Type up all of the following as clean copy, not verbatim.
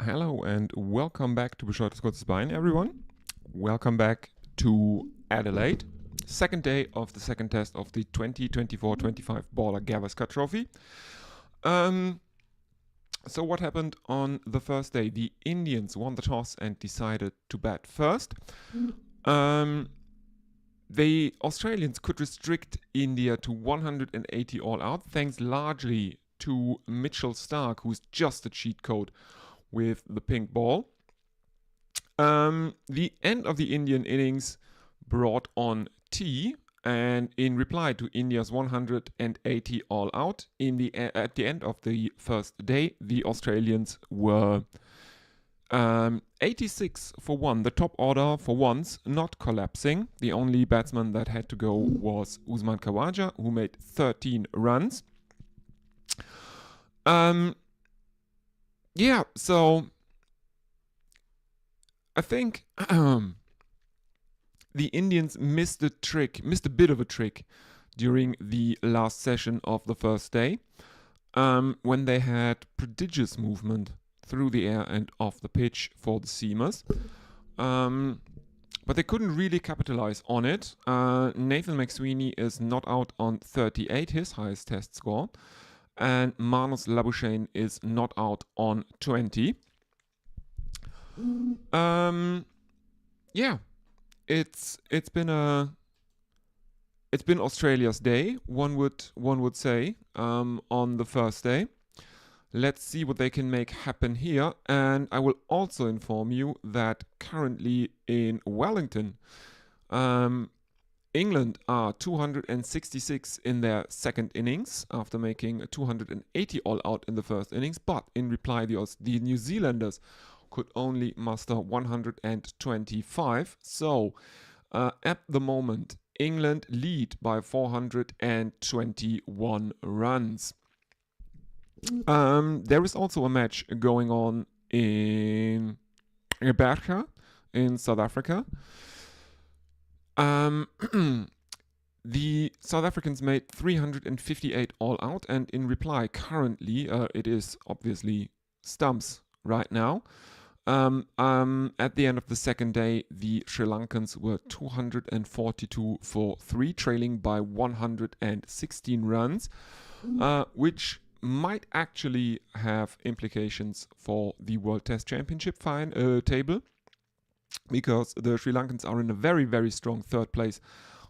Hello and welcome back to Bescheuertes Kurzes Bein, everyone. Welcome back to Adelaide. Second day of the second test of the 2024-25 Border Gavaskar Trophy. So what happened on the first day? The Indians won the toss and decided to bat first. The Australians could restrict India to 180 all out, thanks largely to Mitchell Starc, who's just a cheat code with the pink ball. The end of the Indian innings brought on tea, and in reply to India's 180 all out, at the end of the first day, the Australians were 86 for 1. The top order for once not collapsing. The only batsman that had to go was Usman Khawaja, who made 13 runs. So I think the Indians missed a bit of a trick during the last session of the first day, when they had prodigious movement through the air and off the pitch for the seamers. But they couldn't really capitalize on it. Nathan McSweeney is not out on 38, his highest test score, and Manus Labuschagne is not out on 20. It's been Australia's day, one would say, on the first day. Let's see what they can make happen here, and I will also inform you that currently in Wellington, England are 266 in their second innings after making a 280 all out in the first innings, but in reply the New Zealanders could only muster 125. So at the moment, England lead by 421 runs. There is also a match going on in Gavaskar in South Africa. The South Africans made 358 all out, and in reply, currently it is obviously stumps right now. At the end of the second day, the Sri Lankans were 242 for 3, trailing by 116 runs, which might actually have implications for the World Test Championship table, because the Sri Lankans are in a very, very strong third place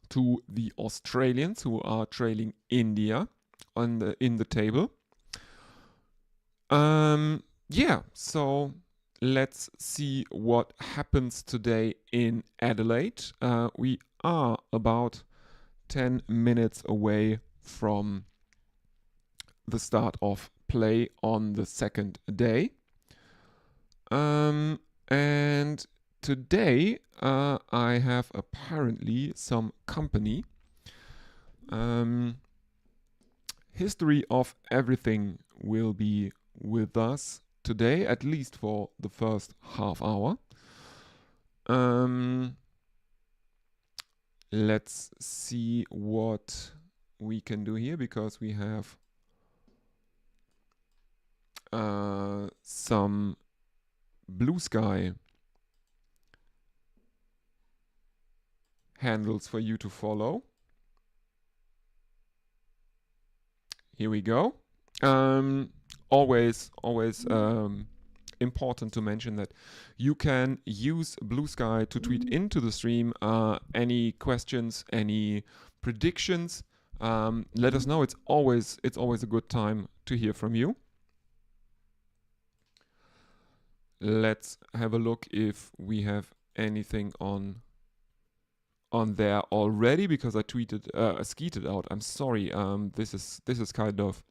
to the Australians, who are trailing India in the table. So let's see what happens today in Adelaide. We are about 10 minutes away from the start of play on the second day. And today I have apparently some company. History of Everything will be with us today, at least for the first half hour. Let's see what we can do here, because we have some Blue Sky handles for you to follow. Here we go. Always important to mention that you can use Blue Sky to tweet into the stream any questions, any predictions. Let us know. It's always a good time to hear from you. Let's have a look if we have anything on there already, because I skeeted out. I'm sorry. This is kind of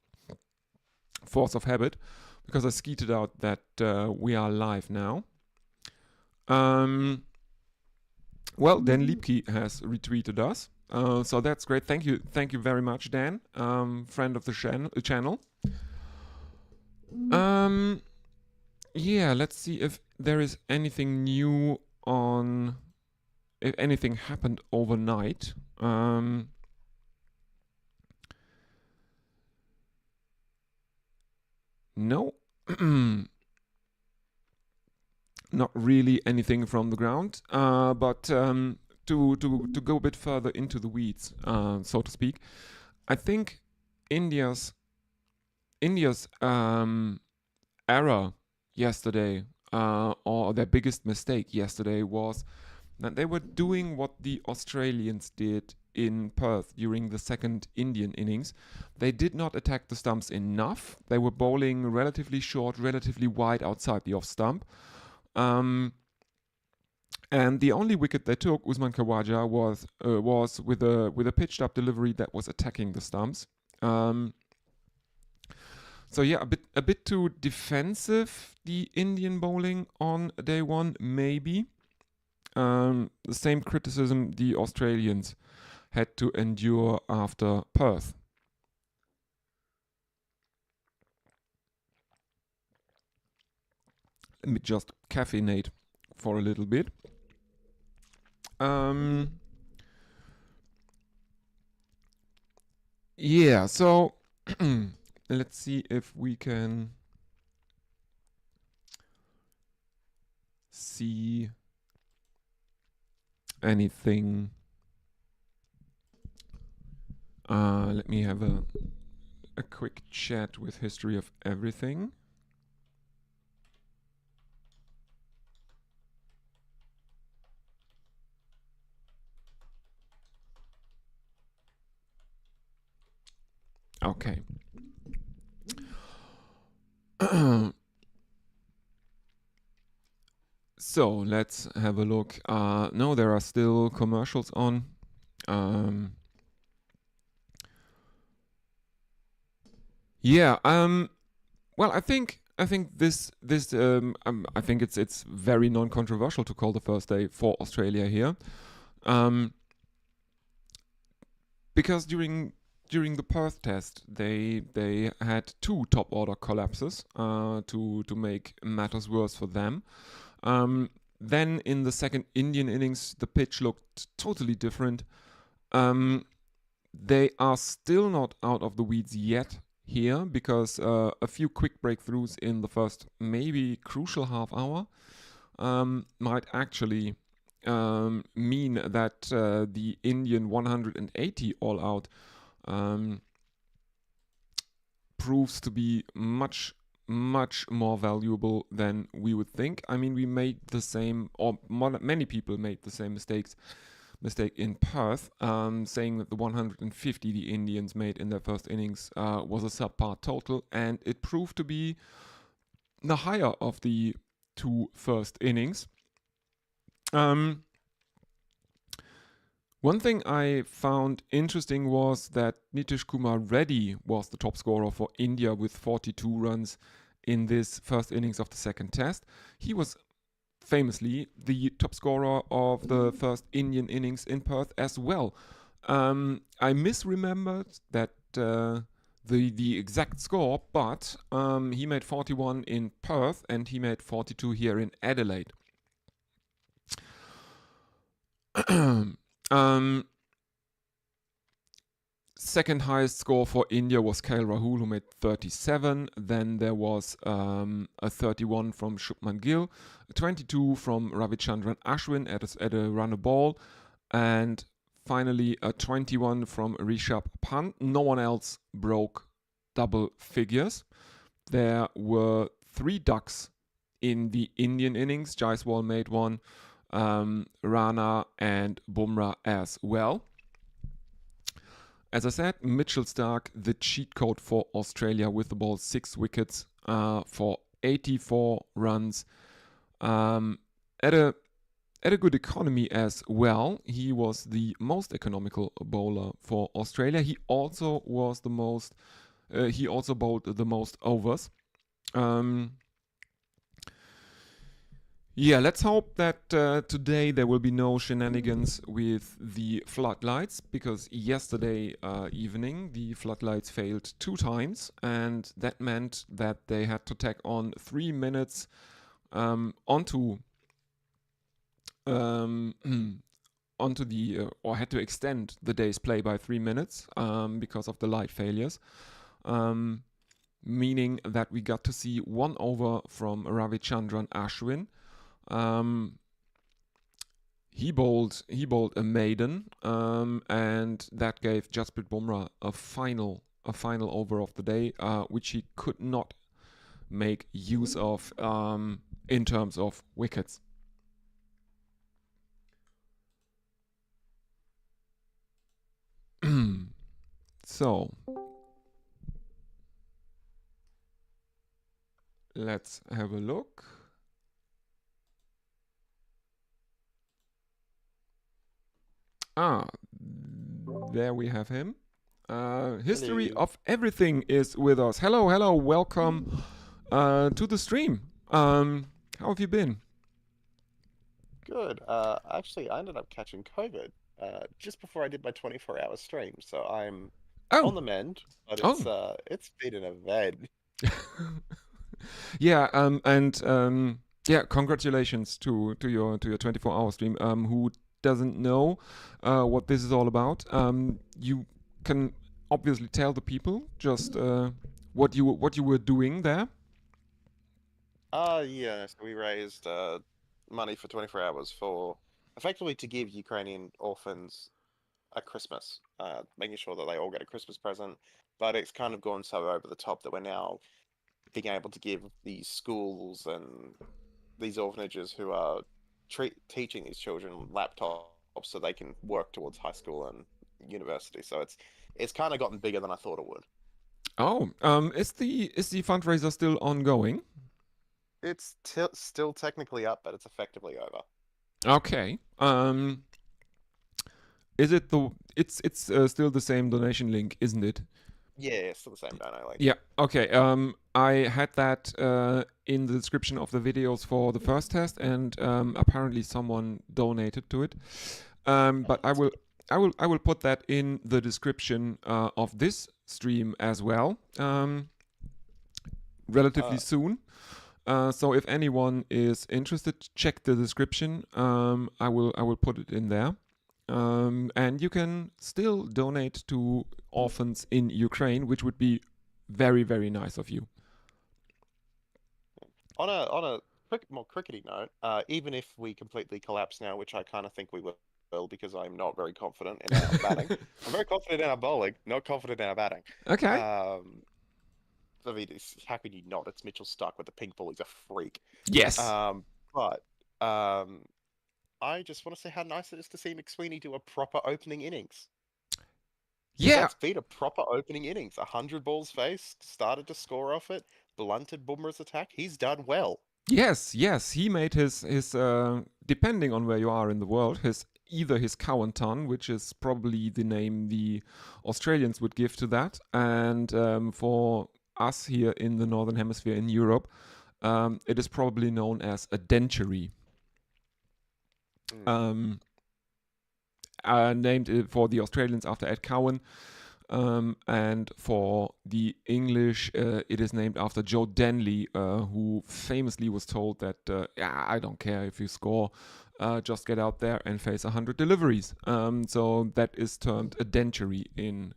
force of habit, because I skeeted out that we are live now. Dan Liebke has retweeted us, so that's great. Thank you very much, Dan, friend of the channel. Let's see if there is anything new on, if anything happened overnight. No. not really anything from the ground. But to go a bit further into the weeds, so to speak, I think India's India's error yesterday, or their biggest mistake yesterday, was that they were doing what the Australians did in Perth during the second Indian innings. They did not attack the stumps enough. They were bowling relatively short, relatively wide outside the off stump. And the only wicket they took, Usman Khawaja, was with a pitched up delivery that was attacking the stumps. So yeah, a bit too defensive, the Indian bowling on day one, maybe. The same criticism the Australians had to endure after Perth. Let me just caffeinate for a little bit. Yeah, so let's see if we can see anything. Let me have a quick chat with History of Everything. Okay. So let's have a look. No, there are still commercials on. Yeah. Well, I think this I think it's very non-controversial to call the first day for Australia here, because during the Perth test they had two top order collapses to make matters worse for them. Then in the second Indian innings, the pitch looked totally different. They are still not out of the weeds yet here, because a few quick breakthroughs in the first maybe crucial half hour might actually mean that the Indian 180 all out proves to be much more valuable than we would think. I mean, we made the same, or many people made the same mistake in Perth, saying that the 150 the Indians made in their first innings was a subpar total, and it proved to be the higher of the two first innings. One thing I found interesting was that Nitish Kumar Reddy was the top scorer for India with 42 runs in this first innings of the second test. He was famously the top scorer of the first Indian innings in Perth as well. I misremembered that the exact score, but he made 41 in Perth and he made 42 here in Adelaide. Second highest score for India was KL Rahul, who made 37. Then there was a 31 from Shubman Gill, a 22 from Ravichandran Ashwin at a run a ball, and finally a 21 from Rishabh Pant. No one else broke double figures. There were 3 ducks in the Indian innings. Jaiswal made one, Rana and Bumrah as well. As I said, Mitchell Starc, the cheat code for Australia with the ball, 6 wickets for 84 runs. At a good economy as well. He was the most economical bowler for Australia. He also was the most. He also bowled the most overs. Yeah, let's hope that today there will be no shenanigans with the floodlights, because yesterday evening the floodlights failed 2 times, and that meant that they had to tack on 3 minutes onto the or had to extend the day's play by 3 minutes because of the light failures. Meaning that we got to see 1 over from Ravichandran Ashwin. He bowled a maiden, and that gave Jasprit Bumrah a final over of the day, which he could not make use of in terms of wickets. So let's have a look. There we have him. History Hello. of Everything is with us. Hello, welcome to the stream. How have you been? Good. Actually, I ended up catching COVID just before I did my 24-hour stream, so I'm Oh, on the mend, but oh, it's been an event. yeah, and yeah, congratulations to your 24-hour stream. Who doesn't know what this is all about? You can obviously tell the people just what you were doing there. Yeah, so we raised money for 24 hours for effectively to give Ukrainian orphans a Christmas, making sure that they all get a Christmas present. But it's kind of gone so over the top that we're now being able to give these schools and these orphanages who are teaching these children laptops so they can work towards high school and university. So it's kind of gotten bigger than I thought it would. Oh, is the fundraiser still ongoing? It's still technically up, but it's effectively over. Okay. Is it the it's still the same donation link, isn't it? Yeah, it's still the same dono link. Yeah. Okay. I had that in the description of the videos for the first test, and apparently someone donated to it. But That's good. I will put that in the description of this stream as well, relatively Uh, soon. So if anyone is interested, check the description. I will put it in there. And you can still donate to orphans in Ukraine, which would be very nice of you. on a more crickety note, even if we completely collapse now, which I kind of think we will, because I'm not very confident in our batting. I'm very confident in our bowling, not confident in our batting. Okay. Um, I mean, how can you not? It's Mitchell Starc with the pink ball. He's a freak. Yes. But I just want to say how nice it is to see McSweeney do a proper opening innings. Because Yeah. that's been a proper opening innings. 100 balls faced, started to score off it, blunted Bumrah's attack. He's done well. Yes. He made his depending on where you are in the world, his either his cow and ton, which is probably the name the Australians would give to that, and for us here in the northern hemisphere in Europe, it is probably known as a dentury. Mm. Named for the Australians after Ed Cowan. And for the English, it is named after Joe Denley, who famously was told that, yeah, I don't care if you score, just get out there and face 100 deliveries. So that is termed a dentury in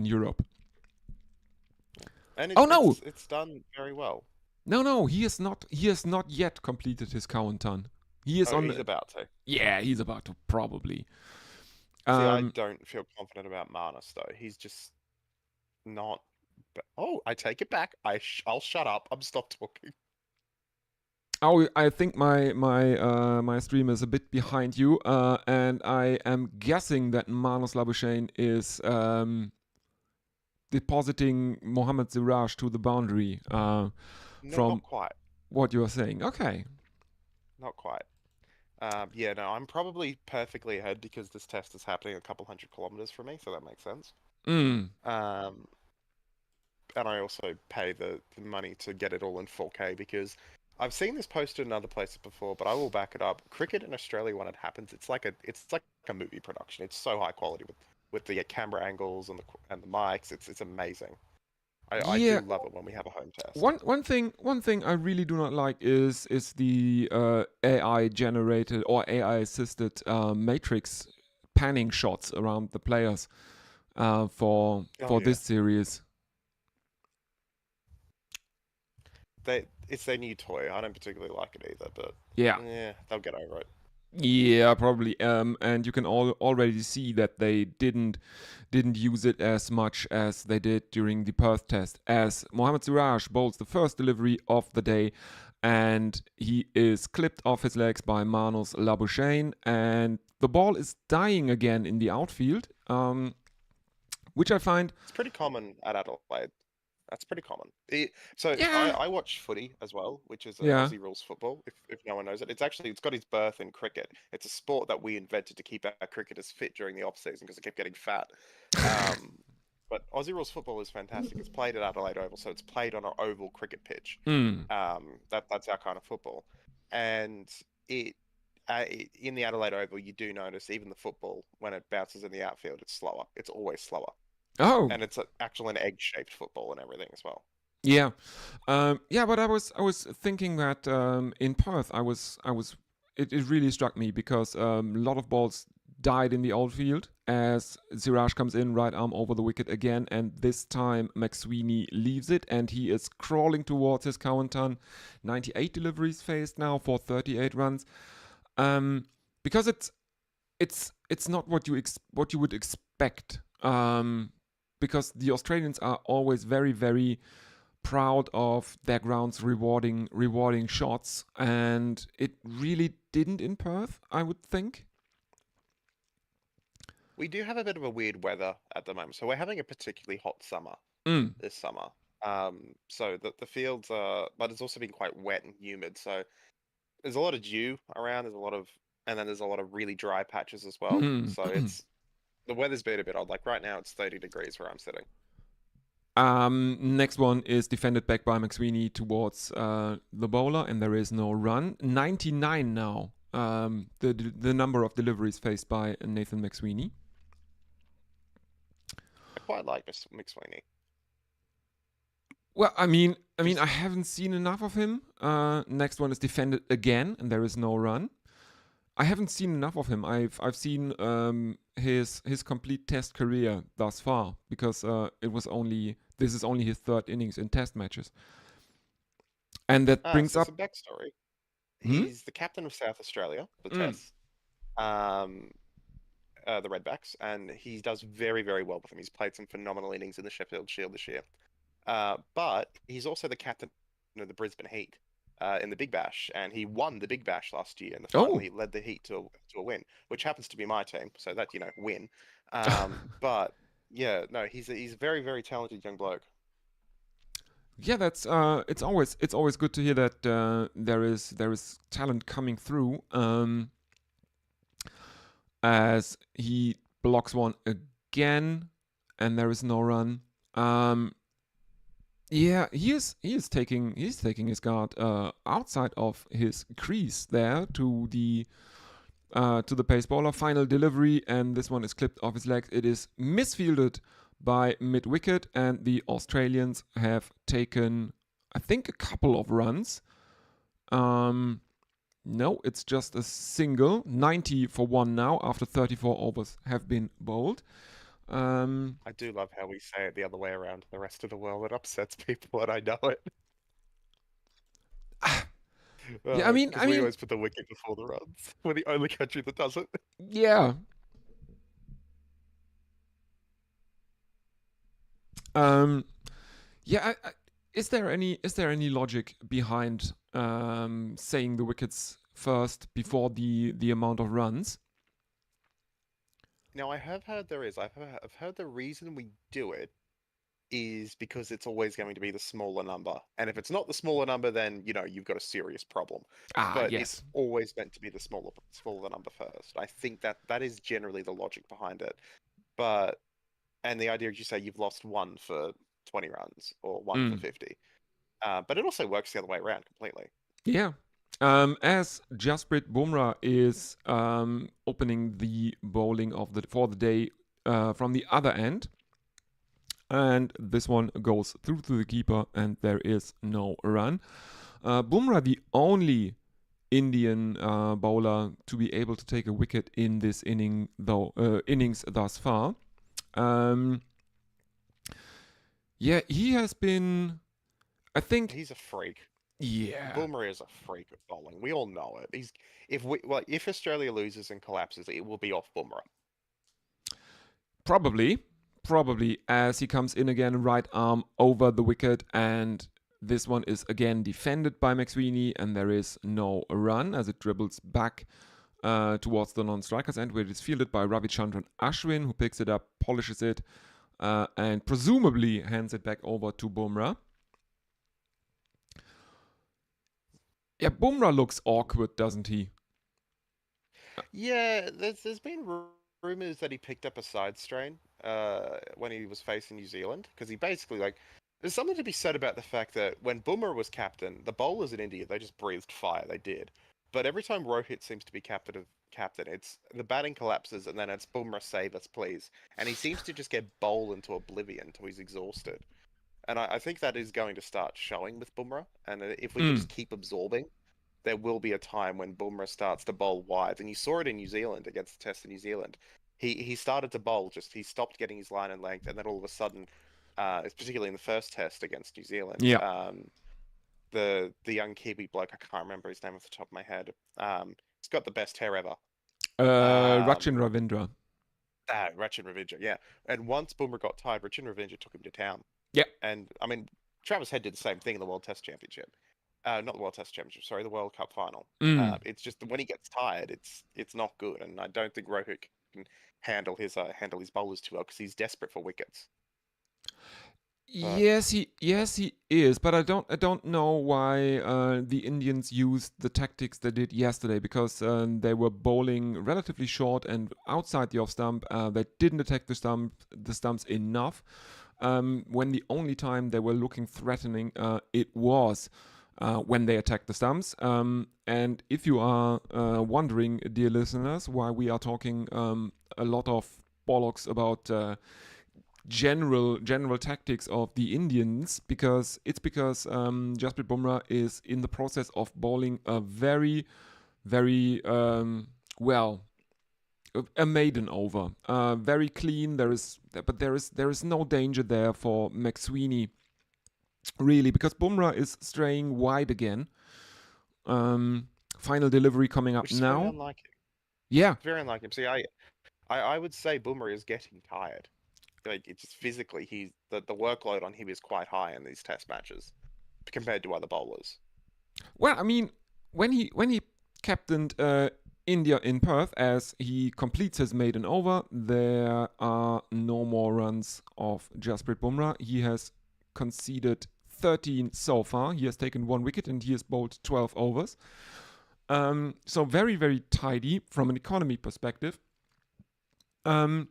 Europe. And Oh no, it's done very well. no, he has not yet completed his Cowan ton. He is Oh, on. he's about to. Yeah, he's about to probably. See, I Um, don't feel confident about Marnus though. He's just not. Oh, I take it back. I'll shut up. I'm stop talking. Oh, I think my stream is a bit behind you, and I am guessing that Manus Labuschagne is depositing Mohamed Siraj to the boundary No, from not quite. what you are saying. Okay. Not quite. Yeah, no, I'm probably perfectly ahead because this test is happening a couple 100 kilometers from me, so that makes sense. Mm. Um, and I also pay the money to get it all in 4K because I've seen this posted in other places before, but I will back it up. Cricket in Australia, when it happens, it's like a movie production. It's so high quality with the camera angles and the mics. It's amazing. I Yeah. do love it when we have a home test. One thing I really do not like is the AI generated or AI assisted matrix panning shots around the players for Oh yeah. this series. it's their new toy. I don't particularly like it either, but Yeah. yeah, they'll get over it. Yeah, probably. And you can already see that they didn't use it as much as they did during the Perth test. As Mohamed Siraj bowls the first delivery of the day, and he is clipped off his legs by Manus Labuschagne, and the ball is dying again in the outfield, which I find, It's pretty common at Adelaide. That's pretty common. So yeah, I watch footy as well, which is yeah. Aussie rules football. If no one knows it, it's got its birth in cricket. It's a sport that we invented to keep our cricketers fit during the off season because they kept getting fat. Um, but Aussie rules football is fantastic. It's played at Adelaide Oval, so it's played on an oval cricket pitch. Mm. That's our kind of football, and it. In the Adelaide Oval, you do notice even the football when it bounces in the outfield, it's slower. It's always slower, Oh, and it's actually an egg-shaped football and everything as well. yeah, yeah. But I was thinking that in Perth, it really struck me because a lot of balls died in the outfield as Siraj comes in right arm over the wicket again, and this time McSweeney leaves it and he is crawling towards his Cowanton. 98 deliveries faced now for 38 runs. Because it's not what you would expect. Because the Australians are always very very proud of their grounds rewarding shots, and it really didn't in Perth, I would think. We do have a bit of a weird weather at the moment, so we're having a particularly hot summer Mm. this summer. So the fields are, but it's also been quite wet and humid. So there's a lot of dew around. And then there's a lot of really dry patches as well. So the weather's been a bit odd. Like right now, it's 30 degrees where I'm sitting. Next one is defended back by McSweeney towards the bowler, and there is no run. 99 now. The number of deliveries faced by Nathan McSweeney. I quite like McSweeney. Well, I mean, Just I haven't seen enough of him. Next one is defended again, and there is no run. I haven't seen enough of him. I've seen his complete Test career thus far because this is only his third innings in Test matches, and that brings so up. some backstory. Hmm? He's the captain of South Australia, the Mm. Tests. Um, the Redbacks, and he does very, very well with them. He's played some phenomenal innings in the Sheffield Shield this year. But he's also the captain of the Brisbane Heat in the Big Bash, and he won the Big Bash last year in the final. Oh, He led the Heat to a win, which happens to be my team, so that win. But yeah, no, he's a very, very talented young bloke. yeah. That's it's always good to hear that there is talent coming through. As he blocks one again, and there is no run. Yeah, he is taking his guard outside of his crease there to the pace bowler. Final delivery, and this one is clipped off his legs. It is misfielded by mid wicket, and the Australians have taken, I think, a couple of runs. No, it's just a single. 90 for one now after 34 overs have been bowled. I do love how we say it the other way around to the rest of the world. It upsets people, and I know it. Yeah, Because we always put the wicket before the runs. We're the only country that does it. yeah. Um, yeah. Is there any logic behind saying the wickets first before the amount of runs? Now, I have heard there is. I've heard the reason we do it is because it's always going to be the smaller number. And if it's not the smaller number, then, you've got a serious problem. Ah, But it's yes. always meant to be the smaller number first. I think that is generally the logic behind it. But, and the idea, as you say, you've lost one for 20 runs or one for Mm. 50. But it also works the other way around completely. Yeah. As Jasprit Bumrah is opening the bowling for the day from the other end, and this one goes through to the keeper, and there is no run. Bumrah, the only Indian bowler to be able to take a wicket in this innings thus far. Yeah, he has been. I think He's a freak. Yeah, Boomer is a freak of bowling. We all know it. If Australia loses and collapses, it will be off Boomer. probably, probably as he comes in again, right arm over the wicket, and this one is again defended by McSweeney, and there is no run as it dribbles back towards the non-strikers end, where it is fielded by Ravichandran Ashwin, who picks it up, polishes it, and presumably hands it back over to Bumrah. Yeah, Bumrah looks awkward, doesn't he? Yeah, there's been rumors that he picked up a side strain when he was facing New Zealand because he basically like there's something to be said about the fact that when Boomer was captain, the bowlers in India they just breathed fire. They did, but every time Rohit seems to be captain, it's the batting collapses and then it's Boomer save us please, and he seems to just get bowled into oblivion until he's exhausted. And I think that is going to start showing with Bumrah. And if we can Mm. just keep absorbing, there will be a time when Bumrah starts to bowl wide. And you saw it in New Zealand against the Test in New Zealand. He started to bowl, just he stopped getting his line and length, and then all of a sudden, particularly in the first Test against New Zealand, Yeah. the young Kiwi bloke, I can't remember his name off the top of my head. He's got the best hair ever. Rachin Um, Ravindra. Rachin Ravindra, yeah. And once Bumrah got tired, Rachin Ravindra took him to town. Yeah. And I mean, Travis Head did the same thing in the World Test Championship. Not the World Test Championship, sorry, the World Cup final. Mm. It's just when he gets tired, it's not good, and I don't think Rohit can handle his bowlers too well because he's desperate for wickets. But Yes he is, but I don't know why the Indians used the tactics they did yesterday because they were bowling relatively short and outside the off stump. They didn't attack the stumps enough. When the only time they were looking threatening, it was when they attacked the stumps. And if you are wondering, dear listeners, why we are talking a lot of bollocks about general tactics of the Indians, because Jasprit Bumrah is in the process of bowling a very well a maiden over, very clean. There is no danger there for McSweeney really, because Bumrah is straying wide again. Final delivery coming up which is very now. unlike him. Yeah. It's very unlike him. See, I would say Boomer is getting tired. Like it's just physically, the workload on him is quite high in these Test matches compared to other bowlers. Well, I mean, when he captained India in Perth, as he completes his maiden over, there are no more runs of Jasprit Bumrah. He has conceded 13 so far. He has taken 1 wicket and he has bowled 12 overs. So very tidy from an economy perspective. But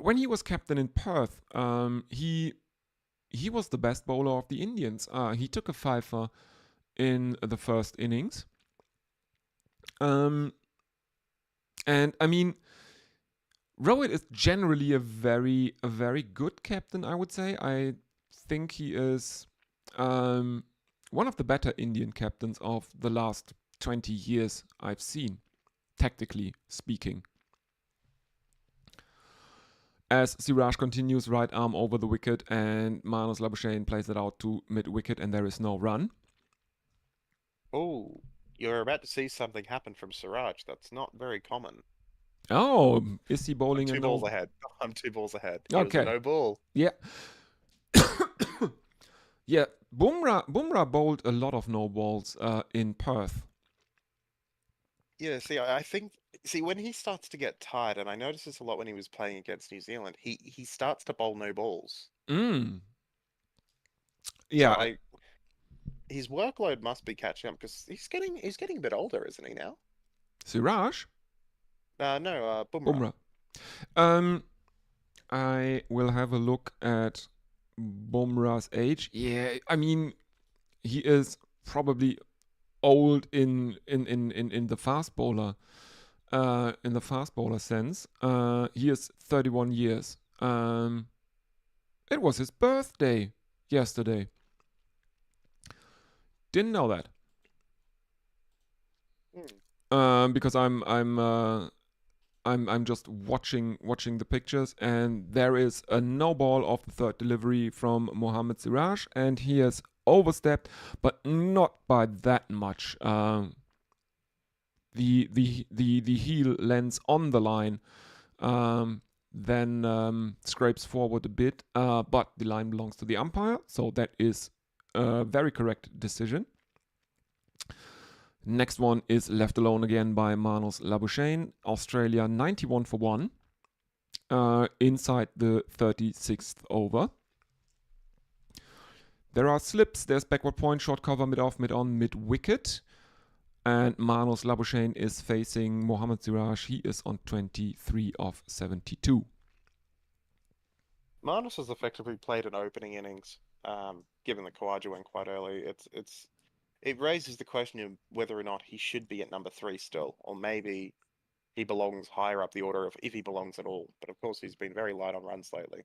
when he was captain in Perth, he was the best bowler of the Indians. He took a fifer in the first innings. And I mean, Rohit is generally a very good captain, I would say. I think he is one of the better Indian captains of the last 20 years I've seen, tactically speaking. As Siraj continues right arm over the wicket and Manus Labuschagne plays it out to mid wicket and there is no run. Oh, you're about to see something happen from Siraj. That's not very common. Oh, is he I'm bowling a two no? balls ahead. I'm 2 balls ahead. It was a Okay. no ball. Yeah. Yeah. Bumrah bowled a lot of no balls in Perth. Yeah, see, I think when he starts to get tired, and I noticed this a lot when he was playing against New Zealand, he starts to bowl no balls. Mm. So Yeah. his workload must be catching up because he's getting a bit older, isn't he now? Siraj? No, Bumrah. Bumrah. I will have a look at Bumrah's age. Yeah, I mean, he is probably old in the fast bowler sense. He is 31 years. It was his birthday yesterday. Didn't know that. Because I'm just watching the pictures, and there is a no ball of the third delivery from Mohammad Siraj, and he has overstepped, but not by that much. The heel lands on the line, then scrapes forward a bit, but the line belongs to the umpire, so that is a very correct decision. Next one is left alone again by Manos Labuschagne. Australia 91 for 1 inside the 36th over. There are slips. There's backward point, short cover, mid off, mid on, mid wicket. And Manos Labuschagne is facing Mohammad Siraj. He is on 23 of 72. Marnus has effectively played an opening innings, given that Kawaja went quite early. It raises the question of whether or not he should be at number 3 still, or maybe he belongs higher up the order if he belongs at all. But of course, he's been very light on runs lately.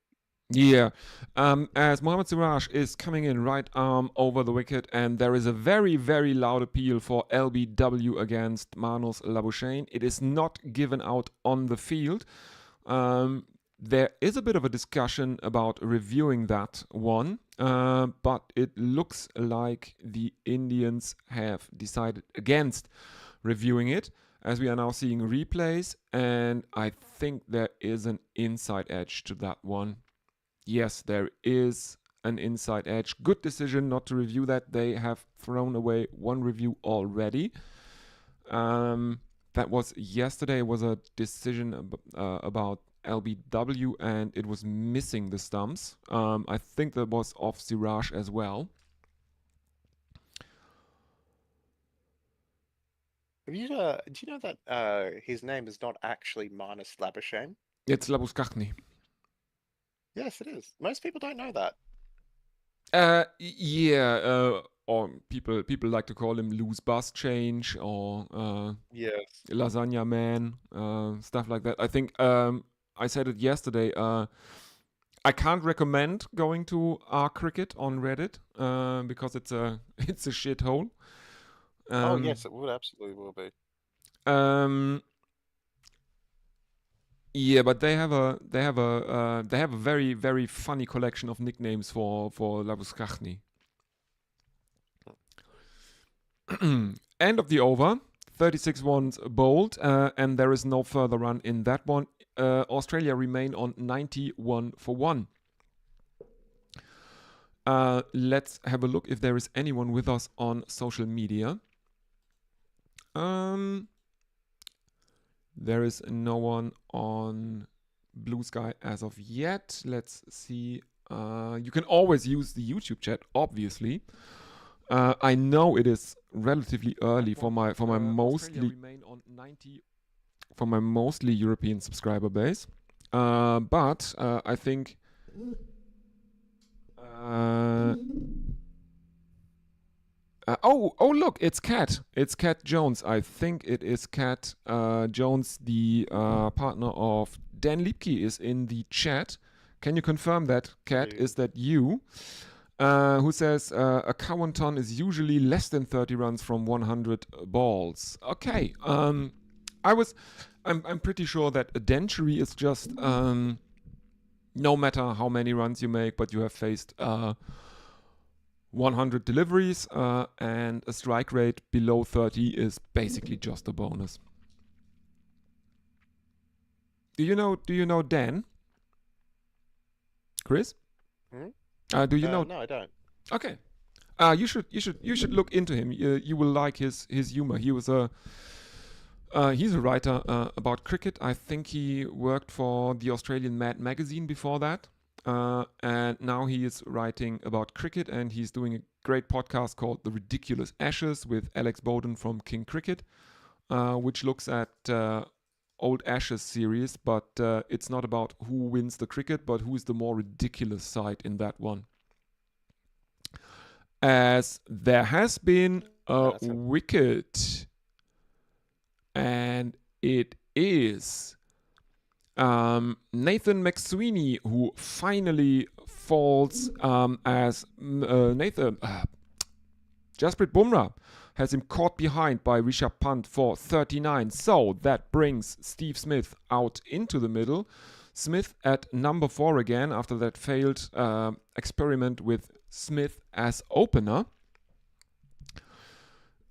Yeah, as Mohammad Siraj is coming in right arm over the wicket, and there is a very, very loud appeal for LBW against Manos Labuschagne. It is not given out on the field. There is a bit of a discussion about reviewing that one, but it looks like the Indians have decided against reviewing it, as we are now seeing replays, and I think there is an inside edge to that one. Yes, there is an inside edge. Good decision not to review that. They have thrown away one review already. That was yesterday. It was a decision about LBW, and it was missing the stumps. I think that was off Siraj as well. Do you know that his name is not actually Marnus Labuschagne? It's Labuschagne. Yes, it is. Most people don't know that. Or people like to call him loose bus change or Yes. lasagna man, stuff like that. I think I said it yesterday. I can't recommend going to Cricket on Reddit because it's a shithole. Oh yes, it would absolutely will be. Yeah, but they have a very, very funny collection of nicknames for Labuschagne. End of the over. 36 ones bowled, and there is no further run in that one. Australia remain on 91 for 1. Let's have a look if there is anyone with us on social media. There is no one on Blue Sky as of yet. Let's see. You can always use the YouTube chat, obviously. I know it is relatively early for my mostly European subscriber base, but I think. Oh, look, it's Kat. It's Kat Jones. I think it is Kat Jones, the partner of Dan Liebke, is in the chat. Can you confirm that, Kat? Is that you? Who says a Cowanton is usually less than 30 runs from 100 balls. Okay. I'm pretty sure that a Dentury is just no matter how many runs you make, but you have faced 100 deliveries, and a strike rate below 30 is basically just a bonus. Do you know Dan? Chris? Do you know? No, I don't. Okay. You should look into him. You will like his humor. He's a writer about cricket. I think he worked for the Australian Mad magazine before that. And now he is writing about cricket, and he's doing a great podcast called The Ridiculous Ashes with Alex Bowden from King Cricket, which looks at old Ashes series, but it's not about who wins the cricket, but who is the more ridiculous side in that one. As there has been a wicket, and it is Nathan McSweeney who finally falls as Jasprit Bumrah has him caught behind by Rishabh Pant for 39. So that brings Steve Smith out into the middle. Smith at number 4 again after that failed experiment with Smith as opener.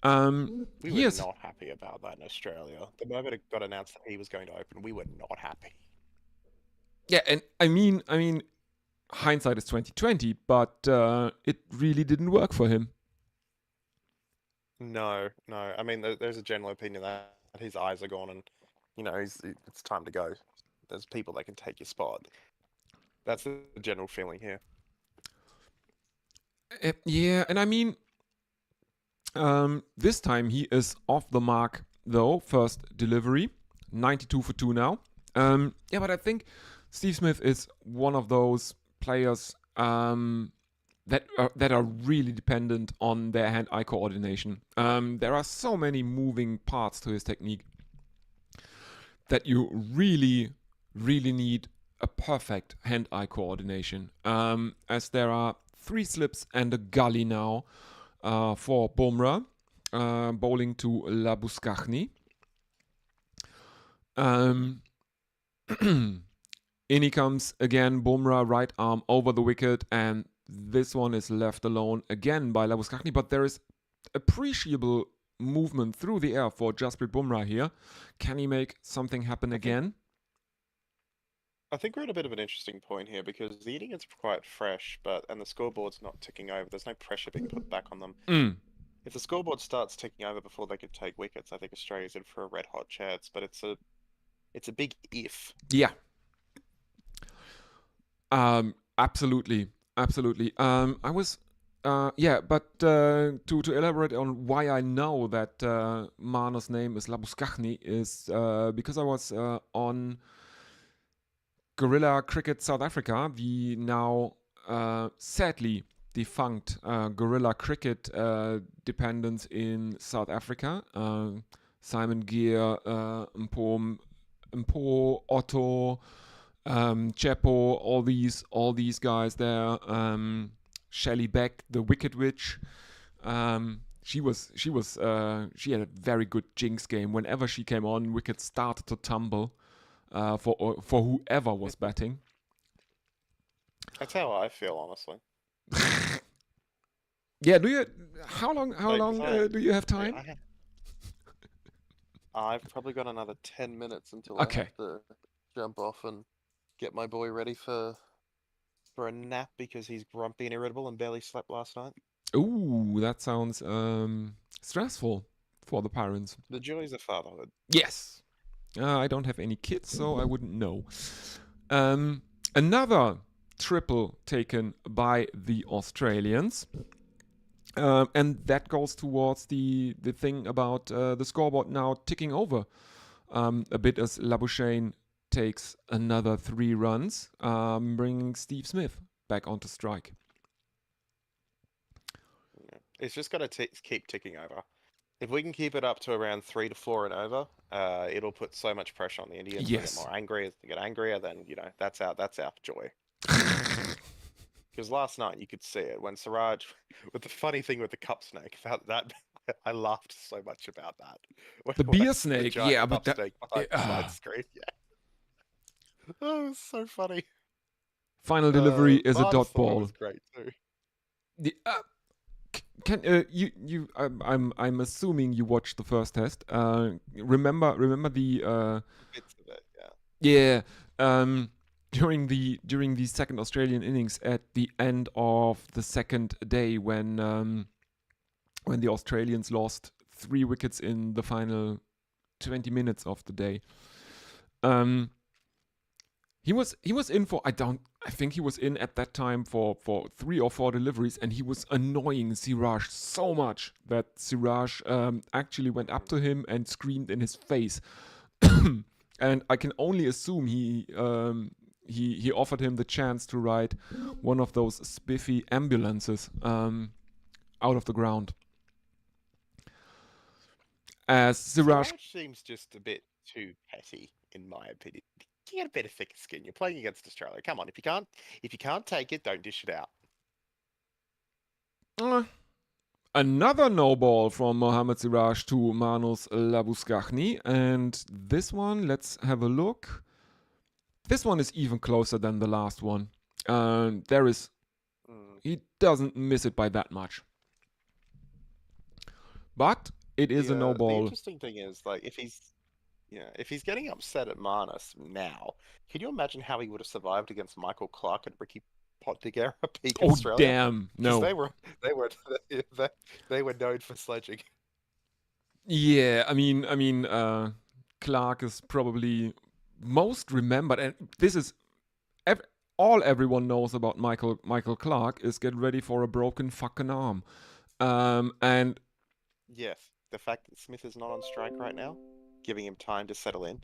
We were not happy about that in Australia. The moment it got announced that he was going to open, we were not happy. Yeah, and I mean, hindsight is 2020, but it really didn't work for him. No. I mean, there's a general opinion that his eyes are gone, and it's time to go. There's people that can take your spot. That's the general feeling here. Yeah, and I mean, this time he is off the mark though. First delivery, 92 for 2 now. Yeah, but I think Steve Smith is one of those players that are really dependent on their hand-eye coordination. There are so many moving parts to his technique that you really, really need a perfect hand-eye coordination. As there are 3 slips and a gully now for Bumrah, bowling to Labuschagne. In he comes again, Bumrah, right arm over the wicket, and this one is left alone again by Labuschagne, but there is appreciable movement through the air for Jasprit Bumrah here. Can he make something happen again? I think we're at a bit of an interesting point here because the innings are quite fresh, and the scoreboard's not ticking over. There's no pressure being put back on them. If the scoreboard starts ticking over before they could take wickets, I think Australia's in for a red hot chance. But it's a big if. Yeah. Absolutely. I was. But to elaborate on why I know that Mano's name is Labuschagne is because I was on Guerrilla Cricket South Africa, the now sadly defunct Guerrilla Cricket dependence in South Africa. Simon Gear, Mpo, Otto, Chepo, all these guys there. Shelley Beck, the Wicked Witch. She had a very good jinx game. Whenever she came on, wickets started to tumble for whoever was batting. That's how I feel, honestly. Yeah. How long do you have time? I've probably got another 10 minutes until I have to jump off and get my boy ready for a nap because he's grumpy and irritable and barely slept last night. Ooh, that sounds stressful for the parents. The joys of fatherhood. Yes. I don't have any kids, so I wouldn't know. Another triple taken by the Australians. And that goes towards the thing about the scoreboard now ticking over a bit as Labuschagne takes another 3 runs, bringing Steve Smith back onto strike. It's just got to keep ticking over. If we can keep it up to around 3 to 4 and over, it'll put so much pressure on the Indians. Yes. They get more angry. As they get angrier, then that's our joy. Because last night you could see it when Siraj, with the funny thing with the cup snake, about that, I laughed so much about that. The beer snake, yeah, but that snake behind the screen, yeah. Oh, it was so funny. Final delivery is a dot ball. Was great too. I'm assuming you watched the first test. Remember the bits of it, yeah. Yeah. During the second Australian innings at the end of the second day when the Australians lost 3 wickets in the final 20 minutes of the day. He was in for I think he was in at that time for 3 or 4 deliveries, and he was annoying Siraj so much that Siraj actually went up to him and screamed in his face. And I can only assume he offered him the chance to ride one of those spiffy ambulances out of the ground. As Siraj seems just a bit too petty, in my opinion. You get a bit of thicker skin. You're playing against Australia. Come on, if you can't take it, don't dish it out. Another no ball from Mohammad Siraj to Manus Labuschagne, and this one, let's have a look. This one is even closer than the last one. There is He doesn't miss it by that much. But it is a no The ball. interesting thing is, like, if he's getting upset at Marnus now, can you imagine how he would have survived against Michael Clark and Ricky Pottigera peak Oh, Australia? damn. Because No. they were they were known for sledging. Yeah, Clark is probably most remembered, and this is all everyone knows about Michael Clark is get ready for a broken fucking arm. And Yes, the fact that Smith is not on strike right now, giving him time to settle in.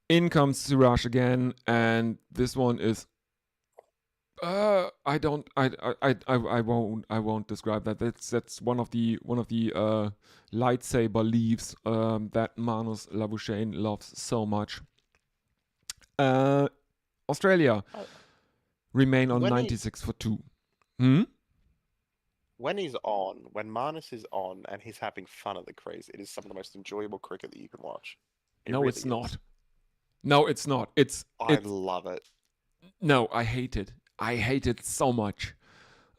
In comes Siraj again, and this one is. I don't. I won't describe that. That's one of the lightsaber leaves that Manus Labuschagne loves so much. Australia remain on 96 for 2. When Marnus is on and he's having fun at the crease, it is some of the most enjoyable cricket that you can watch. No, really it's not. No, it's not. I love it. No, I hate it. I hate it so much.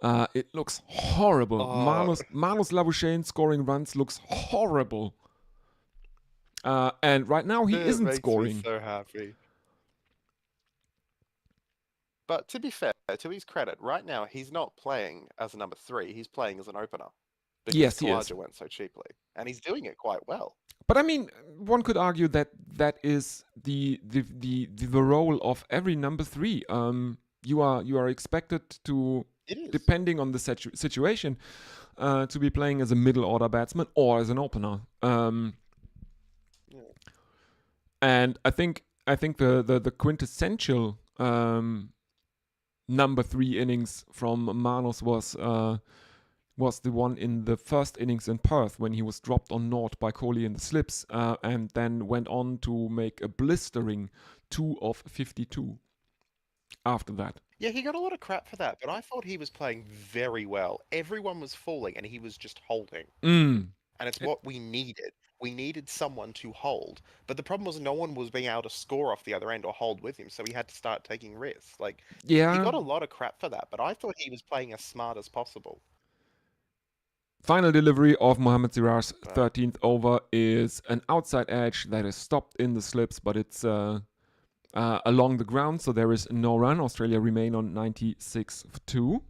It looks horrible. Manus Labuschagne scoring runs looks horrible. And right now he isn't scoring. Me so happy. But to be fair, to his credit, right now he's not playing as a number 3. He's playing as an opener. Because Yes, he is. Kawaja went so cheaply, and he's doing it quite well. But I mean, one could argue that that is the role of every number 3. You are expected to, depending on the situation, to be playing as a middle order batsman or as an opener. And I think the quintessential number 3 innings from Manus was the one in the first innings in Perth when he was dropped on naught by Kohli in the slips, and then went on to make a blistering 2 of 52 after that. Yeah, he got a lot of crap for that, but I thought he was playing very well. Everyone was falling and he was just holding. And it's what we needed. We needed someone to hold. But the problem was no one was being able to score off the other end or hold with him, so he had to start taking risks. Like, he got a lot of crap for that, but I thought he was playing as smart as possible. Final delivery of Mohammad Siraj's 13th over is an outside edge that is stopped in the slips, but it's along the ground, so there is no run. Australia remain on 96 for 2.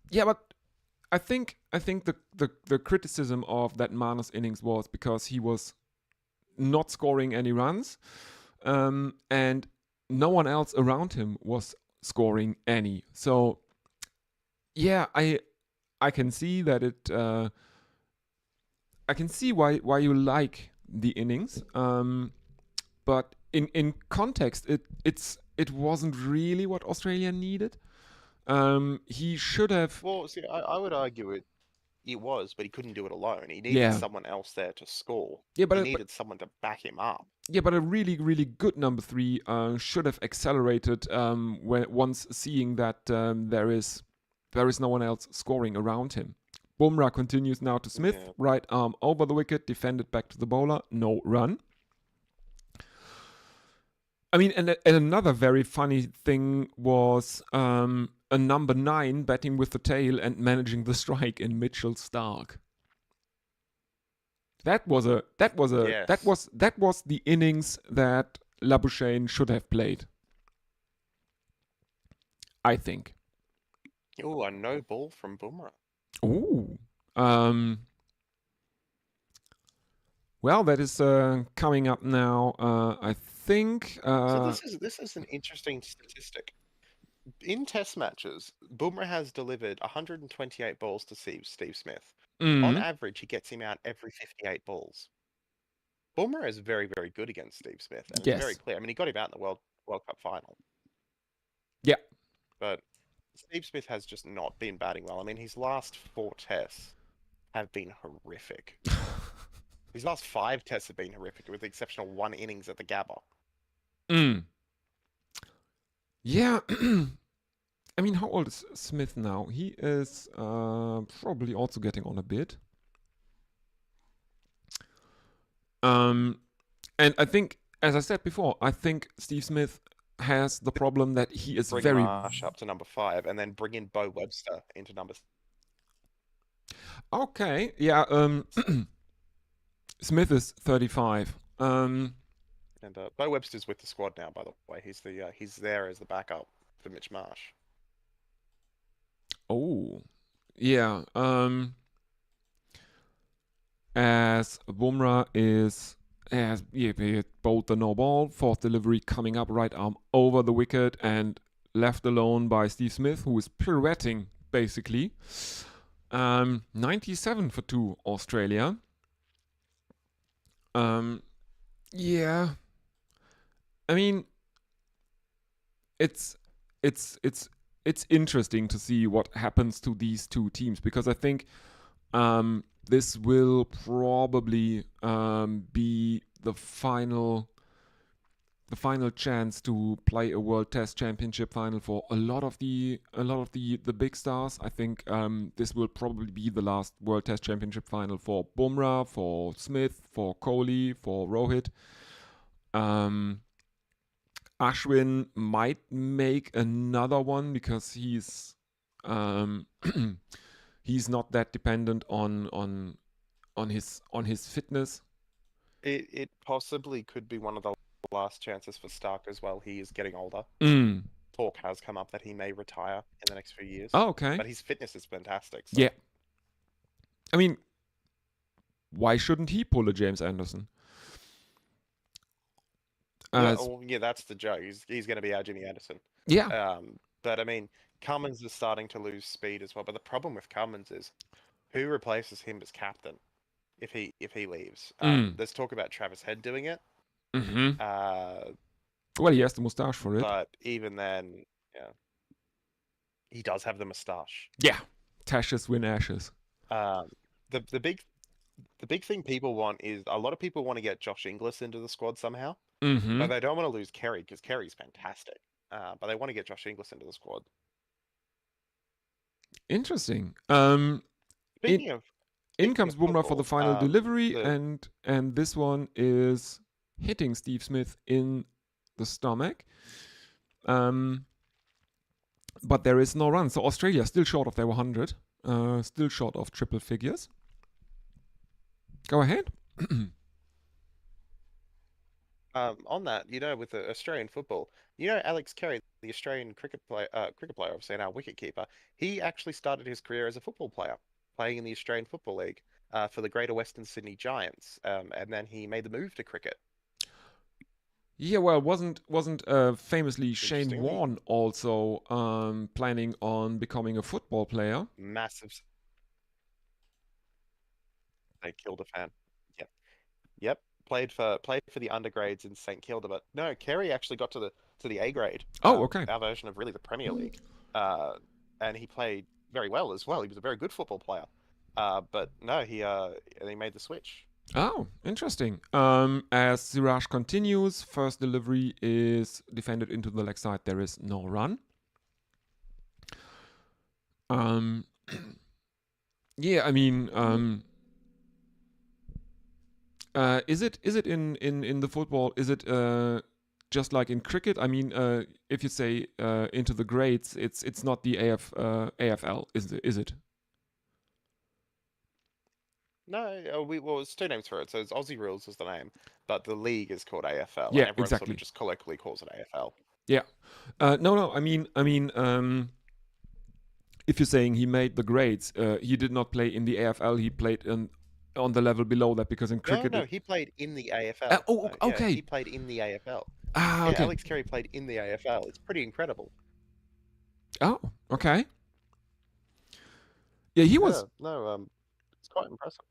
Yeah, but I think the criticism of that Manus innings was because he was not scoring any runs, and no one else around him was scoring any. So yeah, I can see that it. I can see why you like the innings, but in context, it wasn't really what Australia needed. He should have. Well, see, I would argue it was, but he couldn't do it alone. He needed someone else there to score. Yeah, but he needed someone to back him up. Yeah, but a really, really good number 3 should have accelerated once seeing that there is no one else scoring around him. Bumrah continues now to Smith, right arm over the wicket, defended back to the bowler, no run. I mean, and another very funny thing was a number 9 batting with the tail and managing the strike in Mitchell Starc. That was the innings that Labuschagne should have played, I think. Oh, a no ball from Bumrah. Ooh. Well, that is coming up now. I think. So this is an interesting statistic. In Test matches, Bumrah has delivered 128 balls to Steve Smith. On average, he gets him out every 58 balls. Bumrah is very, very good against Steve Smith, and it's very clear. I mean, he got him out in the World Cup final. Yeah. But Steve Smith has just not been batting well. I mean, his last 4 tests have been horrific. His last 5 tests have been horrific, with the exception of 1 innings at the Gabba. Yeah. I mean, how old is Smith now? He is probably also getting on a bit. And I think, as I said before, I think Steve Smith has the problem that he is bring very Marsh up to number 5, and then bring in Bo Webster into number. okay. Yeah. Smith is 35. And Bo Webster's with the squad now, by the way. He's there as the backup for Mitch Marsh. Oh, yeah. As Bumrah is as he bowled the no ball, fourth delivery coming up, right arm over the wicket and left alone by Steve Smith, who is pirouetting basically. 97 for 2 Australia. Yeah. I mean, it's interesting to see what happens to these two teams, because I think this will probably be the final chance to play a World Test Championship final for a lot of the big stars. I think this will probably be the last World Test Championship final for Bumrah, for Smith, for Kohli, for Rohit. Ashwin might make another one because he's he's not that dependent on his fitness. It possibly could be one of the last chances for Stark as well. He is getting older. Talk has come up that he may retire in the next few years. Oh, okay. But his fitness is fantastic. So. Yeah. I mean, why shouldn't he pull a James Anderson? Yeah, that's the joke. He's going to be our Jimmy Anderson. Yeah. But I mean, Cummins is starting to lose speed as well. But the problem with Cummins is, who replaces him as captain if he leaves? There's talk about Travis Head doing it. Mm-hmm. Well, he has the moustache for it. But even then, yeah, he does have the moustache. Yeah, Tashes win Ashes. The big thing people want is, a lot of people want to get Josh Inglis into the squad somehow. Mm-hmm. But they don't want to lose Kerry, because Kerry's fantastic. But they want to get Josh Inglis into the squad. Interesting. Speaking of in comes Bumrah for the final delivery, and this one is hitting Steve Smith in the stomach. But there is no run, so Australia still short of their 100, still short of triple figures. Go ahead. On that, with the Australian football, Alex Carey, the Australian cricket player, obviously, and our wicketkeeper, he actually started his career as a football player, playing in the Australian Football League for the Greater Western Sydney Giants, and then he made the move to cricket. Yeah, well, wasn't famously Shane Warne also planning on becoming a football player? Massive. They killed a fan. Yep. Played for the undergrades in St Kilda, but no, Carey actually got to the A grade. Oh, okay. Our version of really the Premier League, and he played very well as well. He was a very good football player, but no, he made the switch. Oh, interesting. As Siraj continues, first delivery is defended into the leg side. There is no run. Yeah, I mean, is it in the football? Is it just like in cricket? I mean, if you say into the grades, it's not the AFL, is it? No, it's two names for it. So it's Aussie Rules is the name, but the league is called AFL. Yeah, and everyone exactly. Sort of just colloquially calls it AFL. Yeah. No. I mean, if you're saying he made the grades, he did not play in the AFL. He played on the level below that, because in cricket. No, he played in the AFL. Okay. Yeah, he played in the AFL. Okay. Yeah, Alex Carey played in the AFL. It's pretty incredible. Oh, okay. Yeah, he was. It's quite impressive.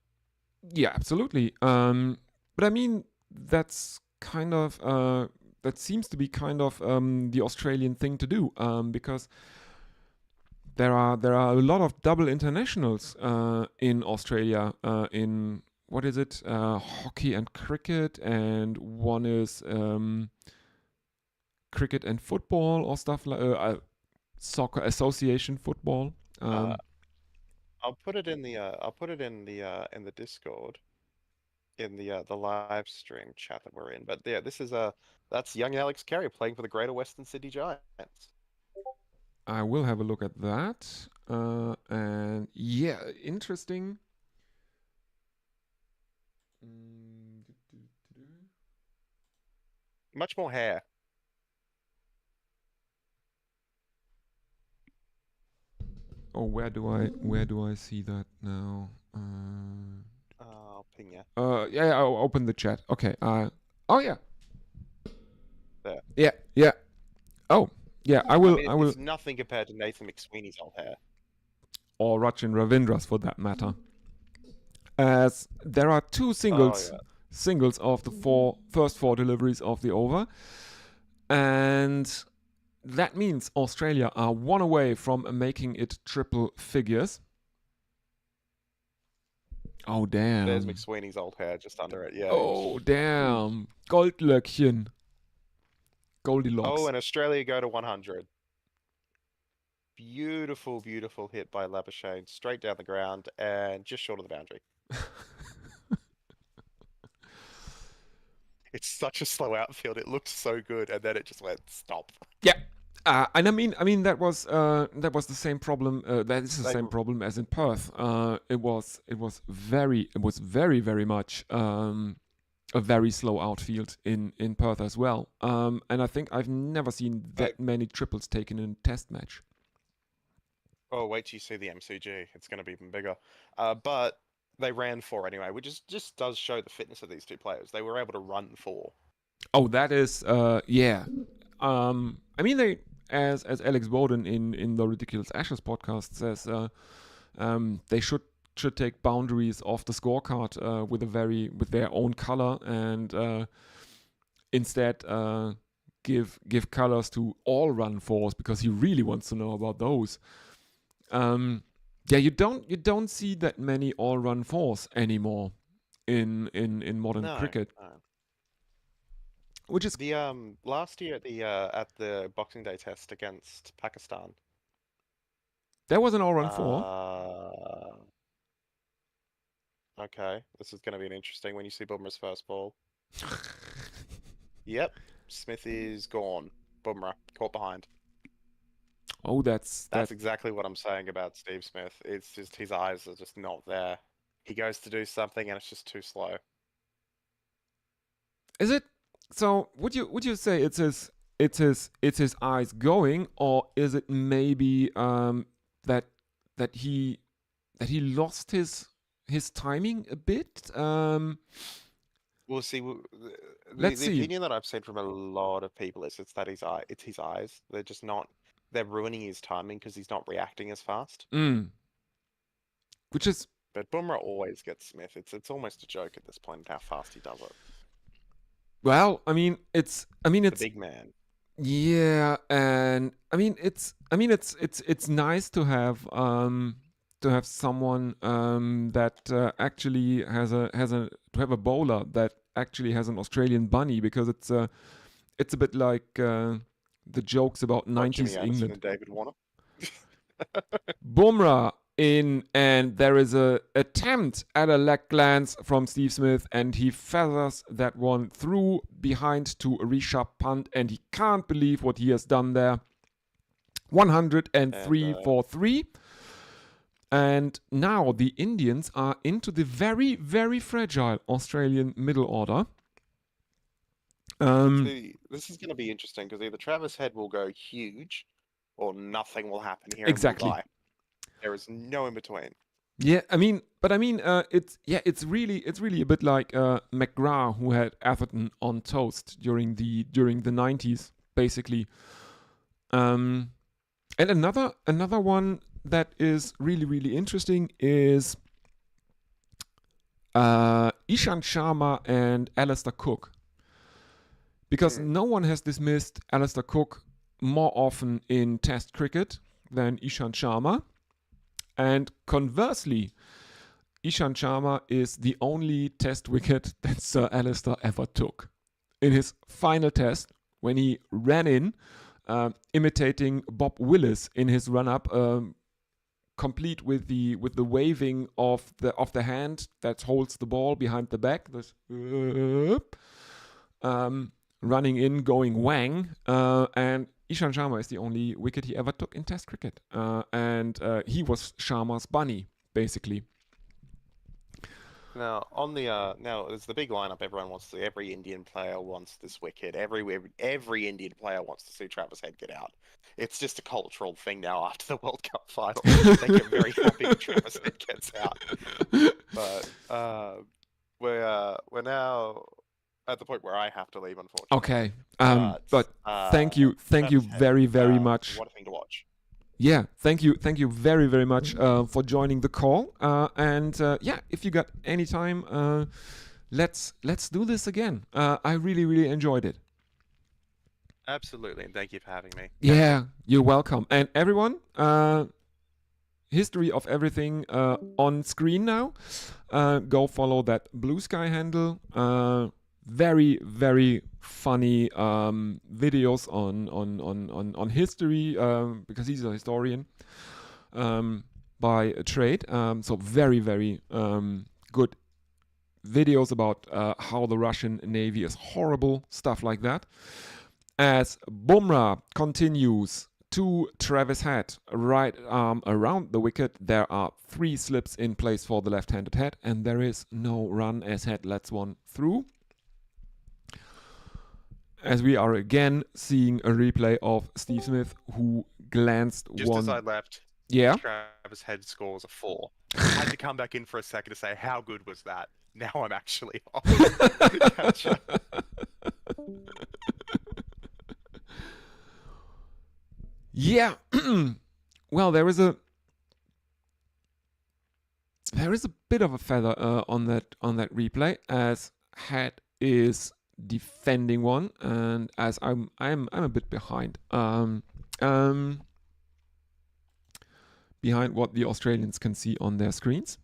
Yeah, absolutely. But I mean, that's kind of that seems to be kind of the Australian thing to do, because there are a lot of double internationals in Australia, in what is it, hockey and cricket, and one is cricket and football or stuff like soccer association football. I'll put it in the Discord. in the live stream chat that we're in. But yeah, that's young Alex Carey playing for the Greater Western Sydney Giants. I will have a look at that. And yeah, interesting. Much more hair. Oh, where do I see that now? I'll ping you. Yeah, I'll open the chat. Okay. Oh yeah. There. Yeah. Oh, yeah. I will. It's nothing compared to Nathan McSweeney's old hair. Or Rachin Ravindra's, for that matter. As there are two singles of the first four deliveries of the over, and that means Australia are one away from making it triple figures. Oh, damn. There's McSweeney's old hair just under it, yeah. Oh, damn. Goldlöckchen. Goldilocks. Oh, and Australia go to 100. Beautiful, beautiful hit by Labuschagne, straight down the ground and just short of the boundary. It's such a slow outfield. It looked so good, and then it just went stop. Yeah. And I mean that was the same problem. That is the same problem as in Perth. It was very very much a very slow outfield in Perth as well. And I think I've never seen that many triples taken in a test match. Oh, wait till you see the MCG. It's going to be even bigger. But they ran 4 anyway, which just does show the fitness of these two players. They were able to run 4. Oh, that is yeah. I mean, they as Alex Bowden in the Ridiculous Ashes podcast says, they should take boundaries off the scorecard with their own color, and instead give colors to all run 4s, because he really wants to know about those. Yeah, you don't see that many all run 4s anymore in modern cricket. No. Which is the last year at the Boxing Day test against Pakistan. There was an all run 4. Okay, this is going to be an interesting when you see Bumrah's first ball. Yep, Smith is gone. Bumrah caught behind. Oh, that's exactly what I'm saying about Steve Smith. It's just his eyes are just not there. He goes to do something and it's just too slow. Is it? So would you say it's his eyes going, or is it maybe that he lost his timing a bit? We'll see. Let's the see. opinion that I've seen from a lot of people is it's his eyes. They're just not. They're ruining his timing because he's not reacting as fast. Which is. But Bumrah always gets Smith. It's almost a joke at this point how fast he does it. Well, I mean it's the big man. Yeah, and it's nice to have someone that actually has a bowler that actually has an Australian bunny, because it's a bit like the jokes about 90s England. And David Warner. Bumrah in, and there is a attempt at a leg glance from Steve Smith, and he feathers that one through behind to a Rishabh Pant, and he can't believe what he has done there. 103 for 3. And now the Indians are into the very, very fragile Australian middle order. This is going to be interesting, because either Travis Head will go huge or nothing will happen here. Exactly. There is no in between. Yeah, it's really a bit like McGrath, who had Atherton on toast during the 90s, basically. And another one that is really, really interesting is Ishan Sharma and Alistair Cook. Because no one has dismissed Alistair Cook more often in Test cricket than Ishan Sharma. And conversely, Ishan Sharma is the only Test wicket that Sir Alistair ever took. In his final Test, when he ran in, imitating Bob Willis in his run-up, complete with the waving of the hand that holds the ball behind the back. This running in, going wang, and Ishan Sharma is the only wicket he ever took in Test cricket, and he was Sharma's bunny, basically. Now on the now there's the big lineup everyone wants to see. Every Indian player wants this wicket. Every Indian player wants to see Travis Head get out. It's just a cultural thing now after the World Cup final. They get very happy when Travis Head gets out. But we're now at the point where I have to leave, unfortunately. Okay. But thank you very, very much. What a thing to watch. Yeah, thank you very, very much for joining the call. And yeah, if you got any time, let's do this again. I really, really enjoyed it. Absolutely, and thank you for having me. Yeah, you're welcome. And everyone, history of everything on screen now. Go follow that Blue Sky handle. Very, very funny videos on history because he's a historian by trade. So very, very good videos about how the Russian Navy is horrible, stuff like that. As Bumrah continues to Travis Head, right arm around the wicket, there are 3 slips in place for the left-handed Head, and there is no run as Head lets one through. As we are again seeing a replay of Steve Smith, who glanced just one. As I left, yeah, Travis Head scores a 4. I had to come back in for a second to say, how good was that? Now I'm actually off. Gotcha. Yeah. Well, there is a bit of a feather on that replay, as Head is defending one, and as I'm a bit behind behind what the Australians can see on their screens.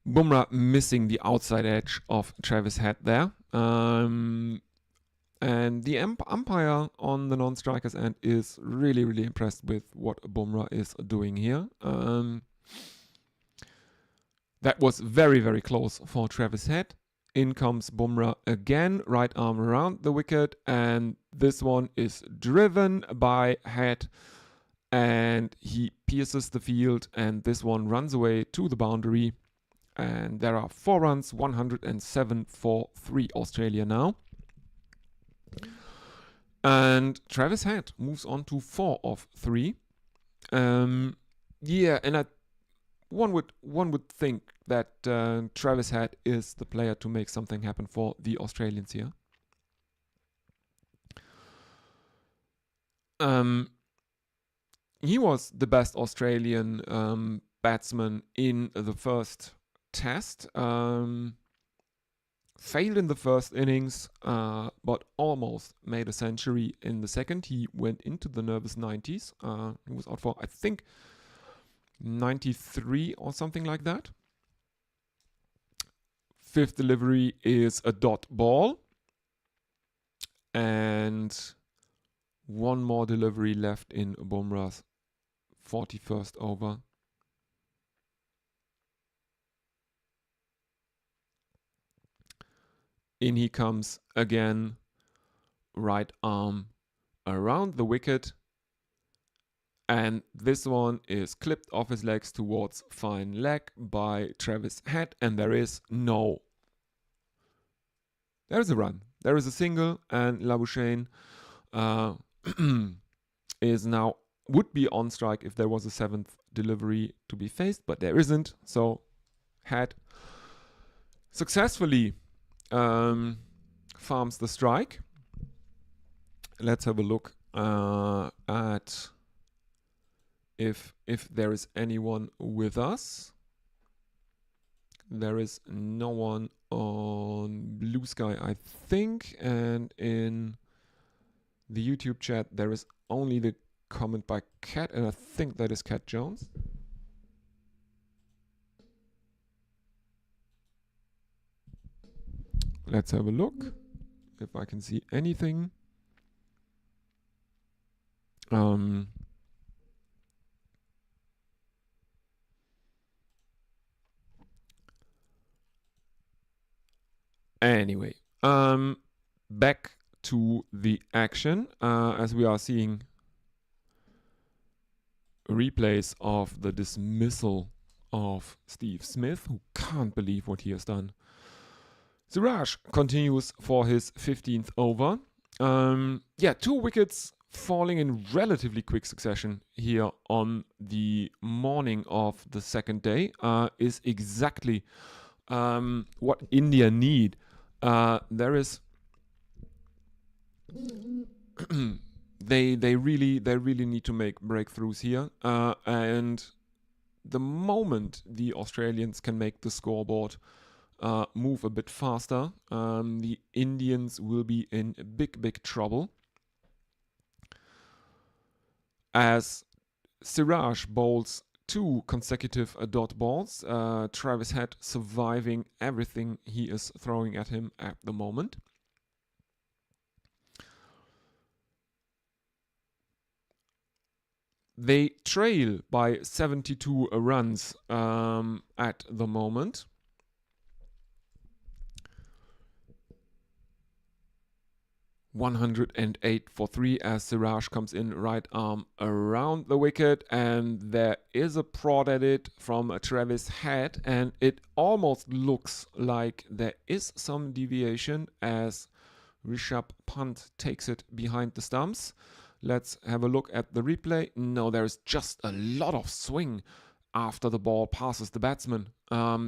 Bumrah missing the outside edge of Travis Head there. And the umpire on the non-strikers end is really, really impressed with what Bumrah is doing here. That was very, very close for Travis Head. In comes Bumrah again, right arm around the wicket, and this one is driven by Head, and he pierces the field, and this one runs away to the boundary. And there are 4 runs, 107 for 3 Australia now. And Travis Head moves on to 4 of 3. Yeah, and one would think that Travis Head is the player to make something happen for the Australians here. He was the best Australian batsman in the first Test. Failed in the first innings, but almost made a century in the second. He went into the nervous 90s. He was out for, I think, 93 or something like that. 5th delivery is a dot ball. And 1 more delivery left in Bumrah's 41st over. In he comes again, right arm around the wicket. And this one is clipped off his legs towards fine leg by Travis Head. And there is a run. There is a single, and Labuschagne is now, would be on strike if there was a 7th delivery to be faced, but there isn't. So Head successfully farms the strike. Let's have a look at if there is anyone with us. There is no one on Blue Sky, I think, and in the YouTube chat there is only the comment by Cat, and I think that is Cat Jones. Let's have a look. if I can see anything. Anyway, back to the action, as we are seeing replays of the dismissal of Steve Smith, who can't believe what he has done. Siraj continues for his 15th over. 2 wickets falling in relatively quick succession here on the morning of the second day is exactly what India need. There is they really need to make breakthroughs here, and the moment the Australians can make the scoreboard move a bit faster, the Indians will be in big trouble, as Siraj bowls 2 consecutive dot balls, Travis Head surviving everything he is throwing at him at the moment. They trail by 72 runs at the moment. .108 for 3 as Siraj comes in right arm around the wicket, and there is a prod at it from Travis Head, and it almost looks like there is some deviation as Rishabh Pant takes it behind the stumps. Let's have a look at the replay. No, there's just a lot of swing after the ball passes the batsman.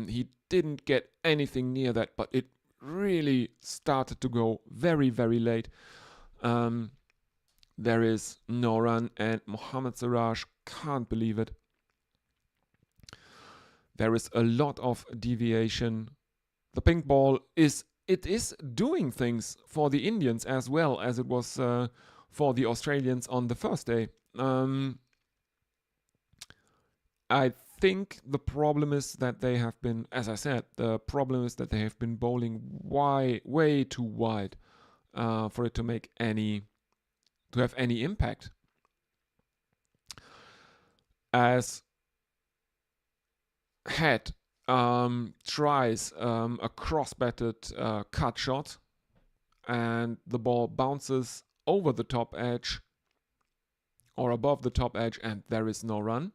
He didn't get anything near that, but it really started to go very late. There is no run, and Mohammad Siraj can't believe it. There is a lot of deviation. The pink ball is doing things for the Indians as well as it was for the Australians on the first day. I think the problem is that they have been, as I said, the problem is that they have been bowling way too wide for it to have any impact. As Head tries a cross-batted cut shot, and the ball bounces over the top edge or above the top edge, and there is no run.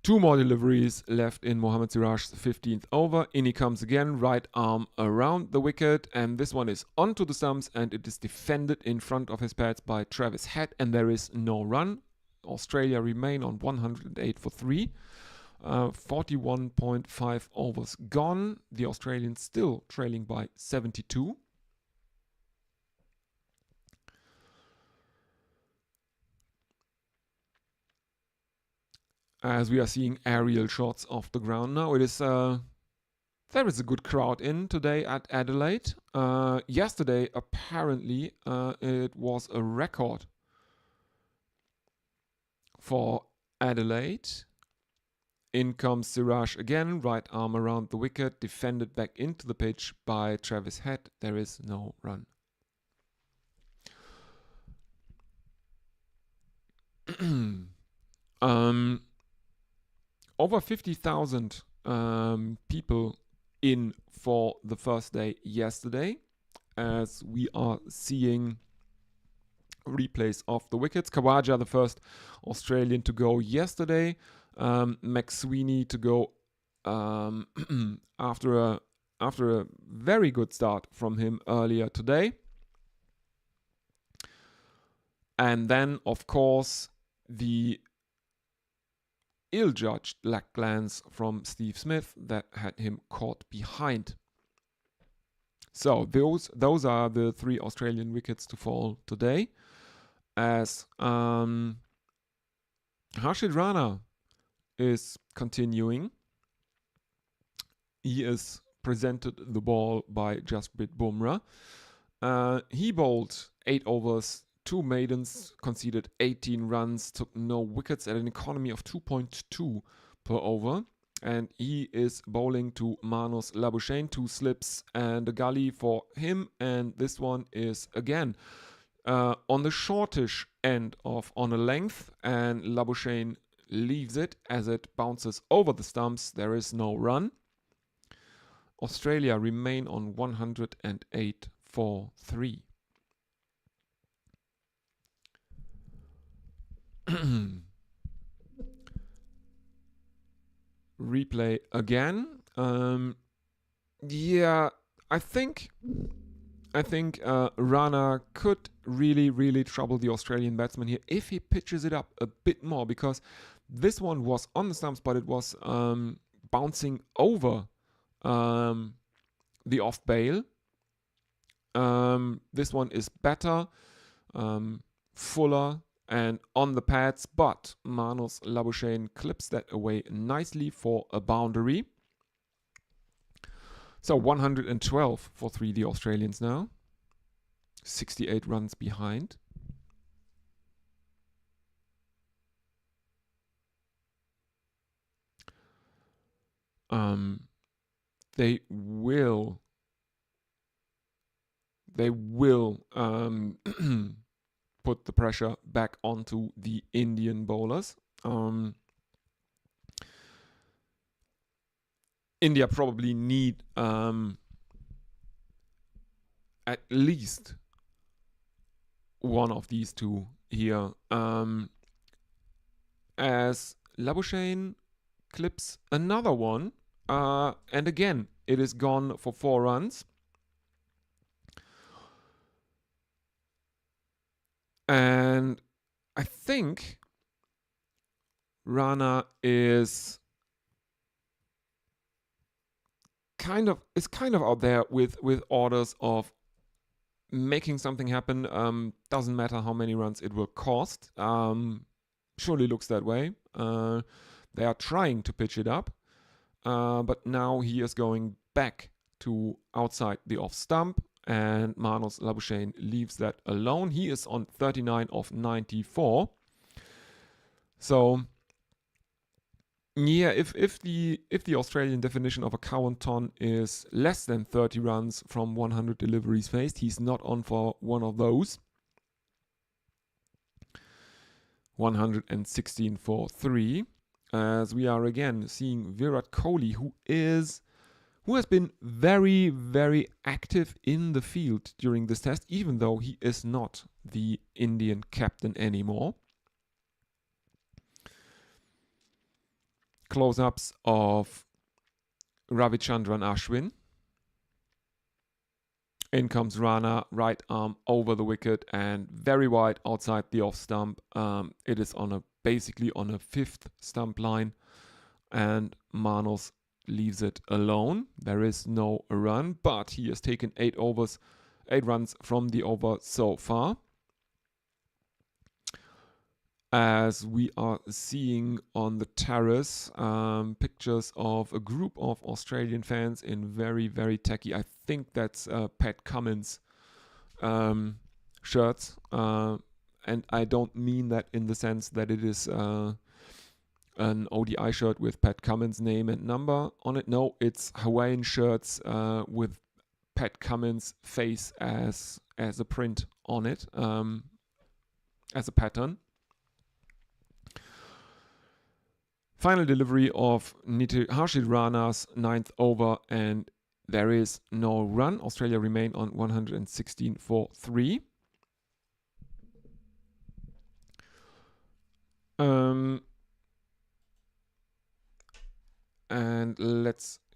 2 more deliveries left in Mohammad Siraj's 15th over. In he comes again, right arm around the wicket, and this one is onto the stumps, and it is defended in front of his pads by Travis Head, and there is no run. Australia remain on 108 for 3. 41.5 overs gone. The Australians still trailing by 72. As we are seeing aerial shots of the ground now, there is a good crowd in today at Adelaide. Yesterday, apparently, it was a record for Adelaide. In comes Siraj again, right arm around the wicket, defended back into the pitch by Travis Head. There is no run. Over 50,000 people in for the first day yesterday, as we are seeing replays of the wickets. Khawaja, the first Australian to go yesterday. McSweeney to go after a very good start from him earlier today. And then, of course, the ill-judged leg glance from Steve Smith that had him caught behind. So those are the 3 Australian wickets to fall today, as Harshit Rana is continuing. He is presented the ball by Jasprit Bumrah. He bowled 8 overs, 2 maidens, conceded 18 runs, took no wickets at an economy of 2.2 per over. and he is bowling to Manos Labuschagne. 2 slips and a gully for him, and this one is again on the shortish end of on a length, and Labuschagne leaves it as it bounces over the stumps. There is no run. Australia remain on 108 for 3. Replay again. Yeah, I think Rana could really trouble the Australian batsman here if he pitches it up a bit more, because this one was on the stumps, but it was bouncing over the off bail. This one is better, fuller, and on the pads, but Manos Labuschagne clips that away nicely for a boundary. So 112 for 3, the Australians now. 68 runs behind. They will put the pressure back onto the Indian bowlers. India probably need at least one of these two here, as Labuschagne clips another one, and again it is gone for 4 runs. And I think Rana is kind of out there with orders of making something happen. Doesn't matter how many runs it will cost. Surely looks that way. They are trying to pitch it up, but now he is going back to outside the off stump, and Manos Labuschagne leaves that alone. He is on 39 of 94. So yeah, if the Australian definition of a cow and ton is less than 30 runs from 100 deliveries faced, he's not on for one of those. 116 for 3, as we are again seeing Virat Kohli, who has been very active in the field during this test, even though he is not the Indian captain anymore. Close-ups of Ravichandran Ashwin. In comes Rana, right arm over the wicket and very wide outside the off stump. It is basically on a 5th stump line, and Manos leaves it alone. There is no run, but he has taken 8 runs from the over so far. As we are seeing on the terrace, pictures of a group of Australian fans in very tacky, I think that's Pat Cummins shirts, and I don't mean that in the sense that it is an ODI shirt with Pat Cummins' name and number on it. No, it's Hawaiian shirts with Pat Cummins' face as a print on it, as a pattern. Final delivery of Harshit Rana's 9th over, and there is no run. Australia remain on 116 for 3. And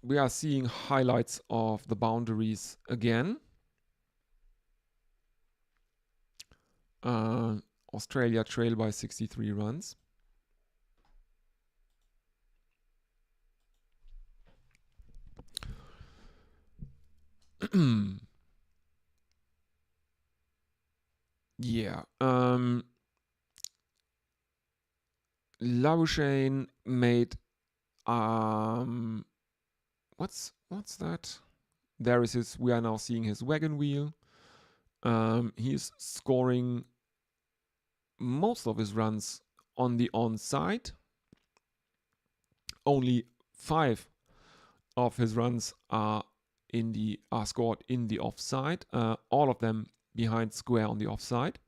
we are seeing highlights of the boundaries again. Australia trail by 63 runs. Yeah. Labuschagne made what's that? There is we are now seeing his wagon wheel. He's scoring most of his runs on the onside. Only 5 of his runs are scored in the offside, all of them behind square on the offside.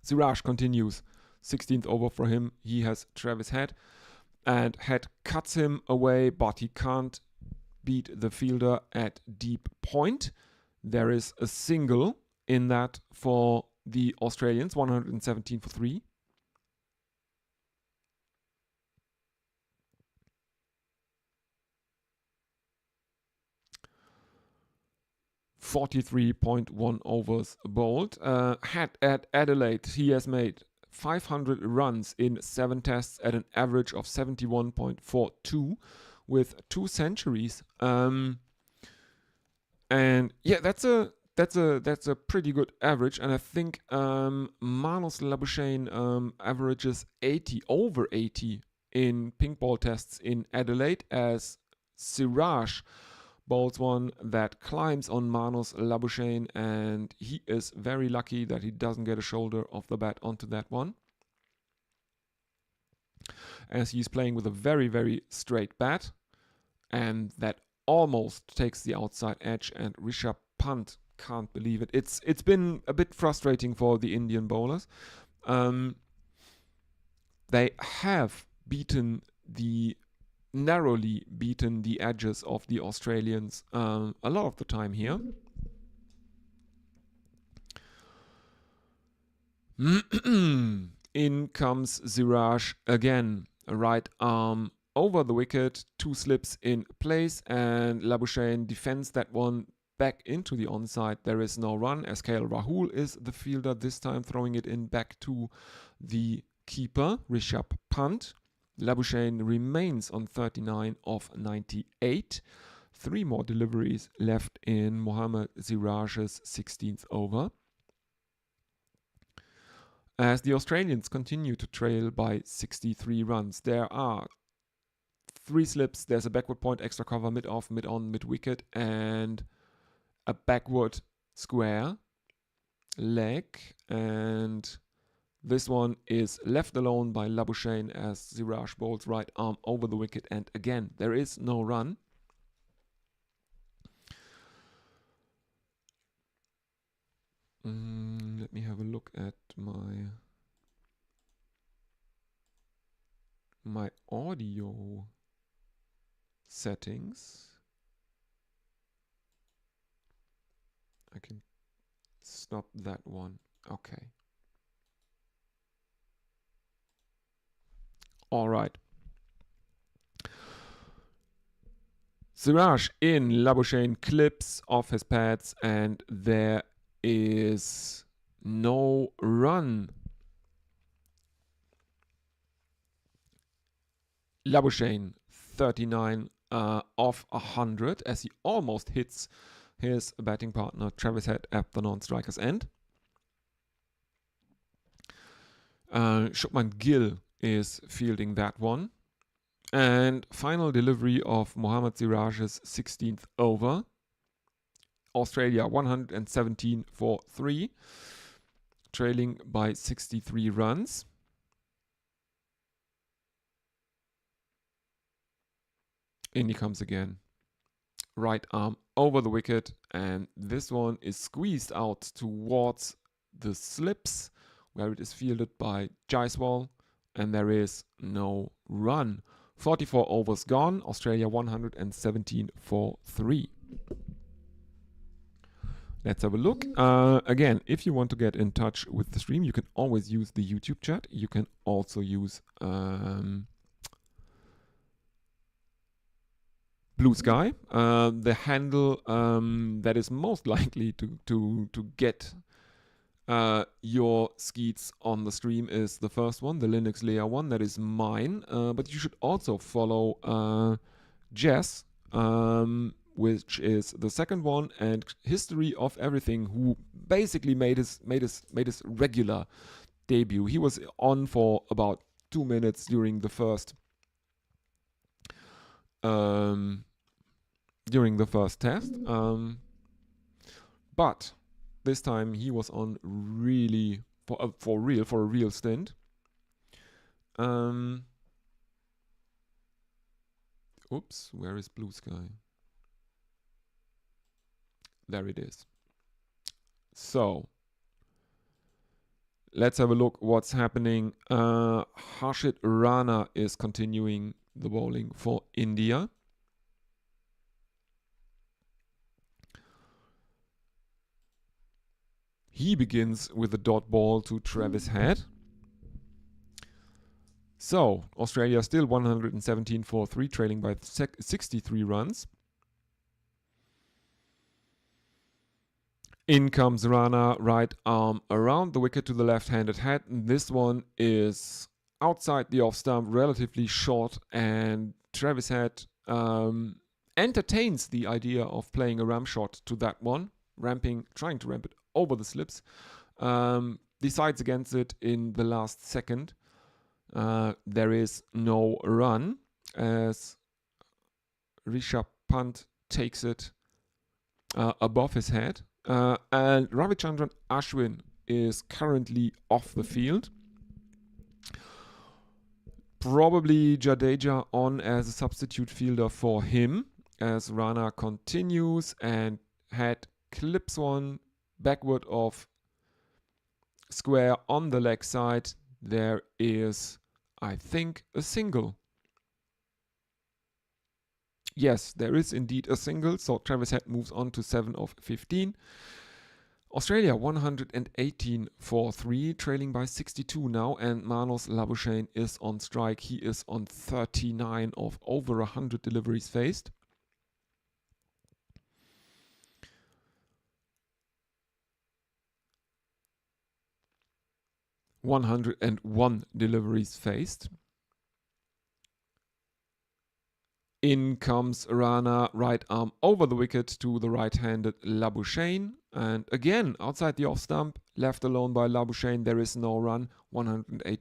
Siraj continues, 16th over for him. He has Travis Head, and Head cuts him away, but he can't beat the fielder at deep point. There is a single in that for the Australians, 117 for 3. .1 overs bowled. At Adelaide, he has made 500 runs in 7 tests at an average of 71.42 with 2 centuries. And yeah, that's a pretty good average. And I think Manos Labuschagne averages 80 over 80 in pink ball tests in Adelaide, as Siraj bowls one that climbs on Manos Labuschagne, and he is very lucky that he doesn't get a shoulder of the bat onto that one, as he's playing with a very, very straight bat, and that almost takes the outside edge, and Rishabh Pant can't believe it. It's been a bit frustrating for the Indian bowlers. They have narrowly beaten the edges of the Australians a lot of the time here. In comes Siraj again, right arm over the wicket, 2 slips in place, and Labuschagne defends that one back into the onside. There is no run, as KL Rahul is the fielder this time, throwing it in back to the keeper, Rishabh Pant. Labuschagne remains on 39 of 98. 3 more deliveries left in Mohammad Siraj's 16th over, as the Australians continue to trail by 63 runs. There are 3 slips. There's a backward point, extra cover, mid-off, mid-on, mid-wicket, and a backward square leg, and this one is left alone by Labuschagne as Siraj bowls right arm over the wicket, and again, there is no run. Let me have a look at my audio settings. I can stop that one. Okay. All right. Siraj in, Labuschagne clips off his pads, and there is no run. Labuschagne 39 off 100, as he almost hits his batting partner Travis Head at the non-striker's end. Shubman Gill is fielding that one. And final delivery of Mohammad Siraj's 16th over. Australia 117 for 3, trailing by 63 runs. In he comes again. Right arm over the wicket, and this one is squeezed out towards the slips, where it is fielded by Jaiswal, and there is no run. 44 overs gone, Australia 117 for 3. Let's have a look. Again, if you want to get in touch with the stream, you can always use the YouTube chat. You can also use Blue Sky. The handle that is most likely to get your skeets on the stream is the first one, the Linux Layer one. That is mine. But you should also follow Jess, which is the second one, and History of Everything, who basically made his regular debut. He was on for about 2 minutes during the first test, but this time he was on really for a real stint. Oops, where is blue sky? There it is. So let's have a look what's happening. Harshit Rana is continuing the bowling for India. He begins with a dot ball to Travis Head. So Australia still 117 for 3, trailing by 63 runs. In comes Rana, right arm around the wicket to the left-handed head. This one is outside the off stump, relatively short, and Travis Head entertains the idea of playing a ram shot to that one, trying to ramp it over the slips. Decides against it in the last second. There is no run as Rishabh Pant takes it above his head. And Ravichandran Ashwin is currently off the field. Probably Jadeja on as a substitute fielder for him as Rana continues and Head clips one backward of square on the leg side. There is, I think, a single. Yes, there is indeed a single, so Travis Head moves on to 7 of 15. Australia 118 for 3, trailing by 62 now, and Manos Labuschagne is on strike. He is on 39 of over 100 deliveries faced. (101 deliveries faced). In comes Rana, right arm over the wicket to the right-handed Labuschagne. And again, outside the off stump, left alone by Labuschagne, there is no run, 118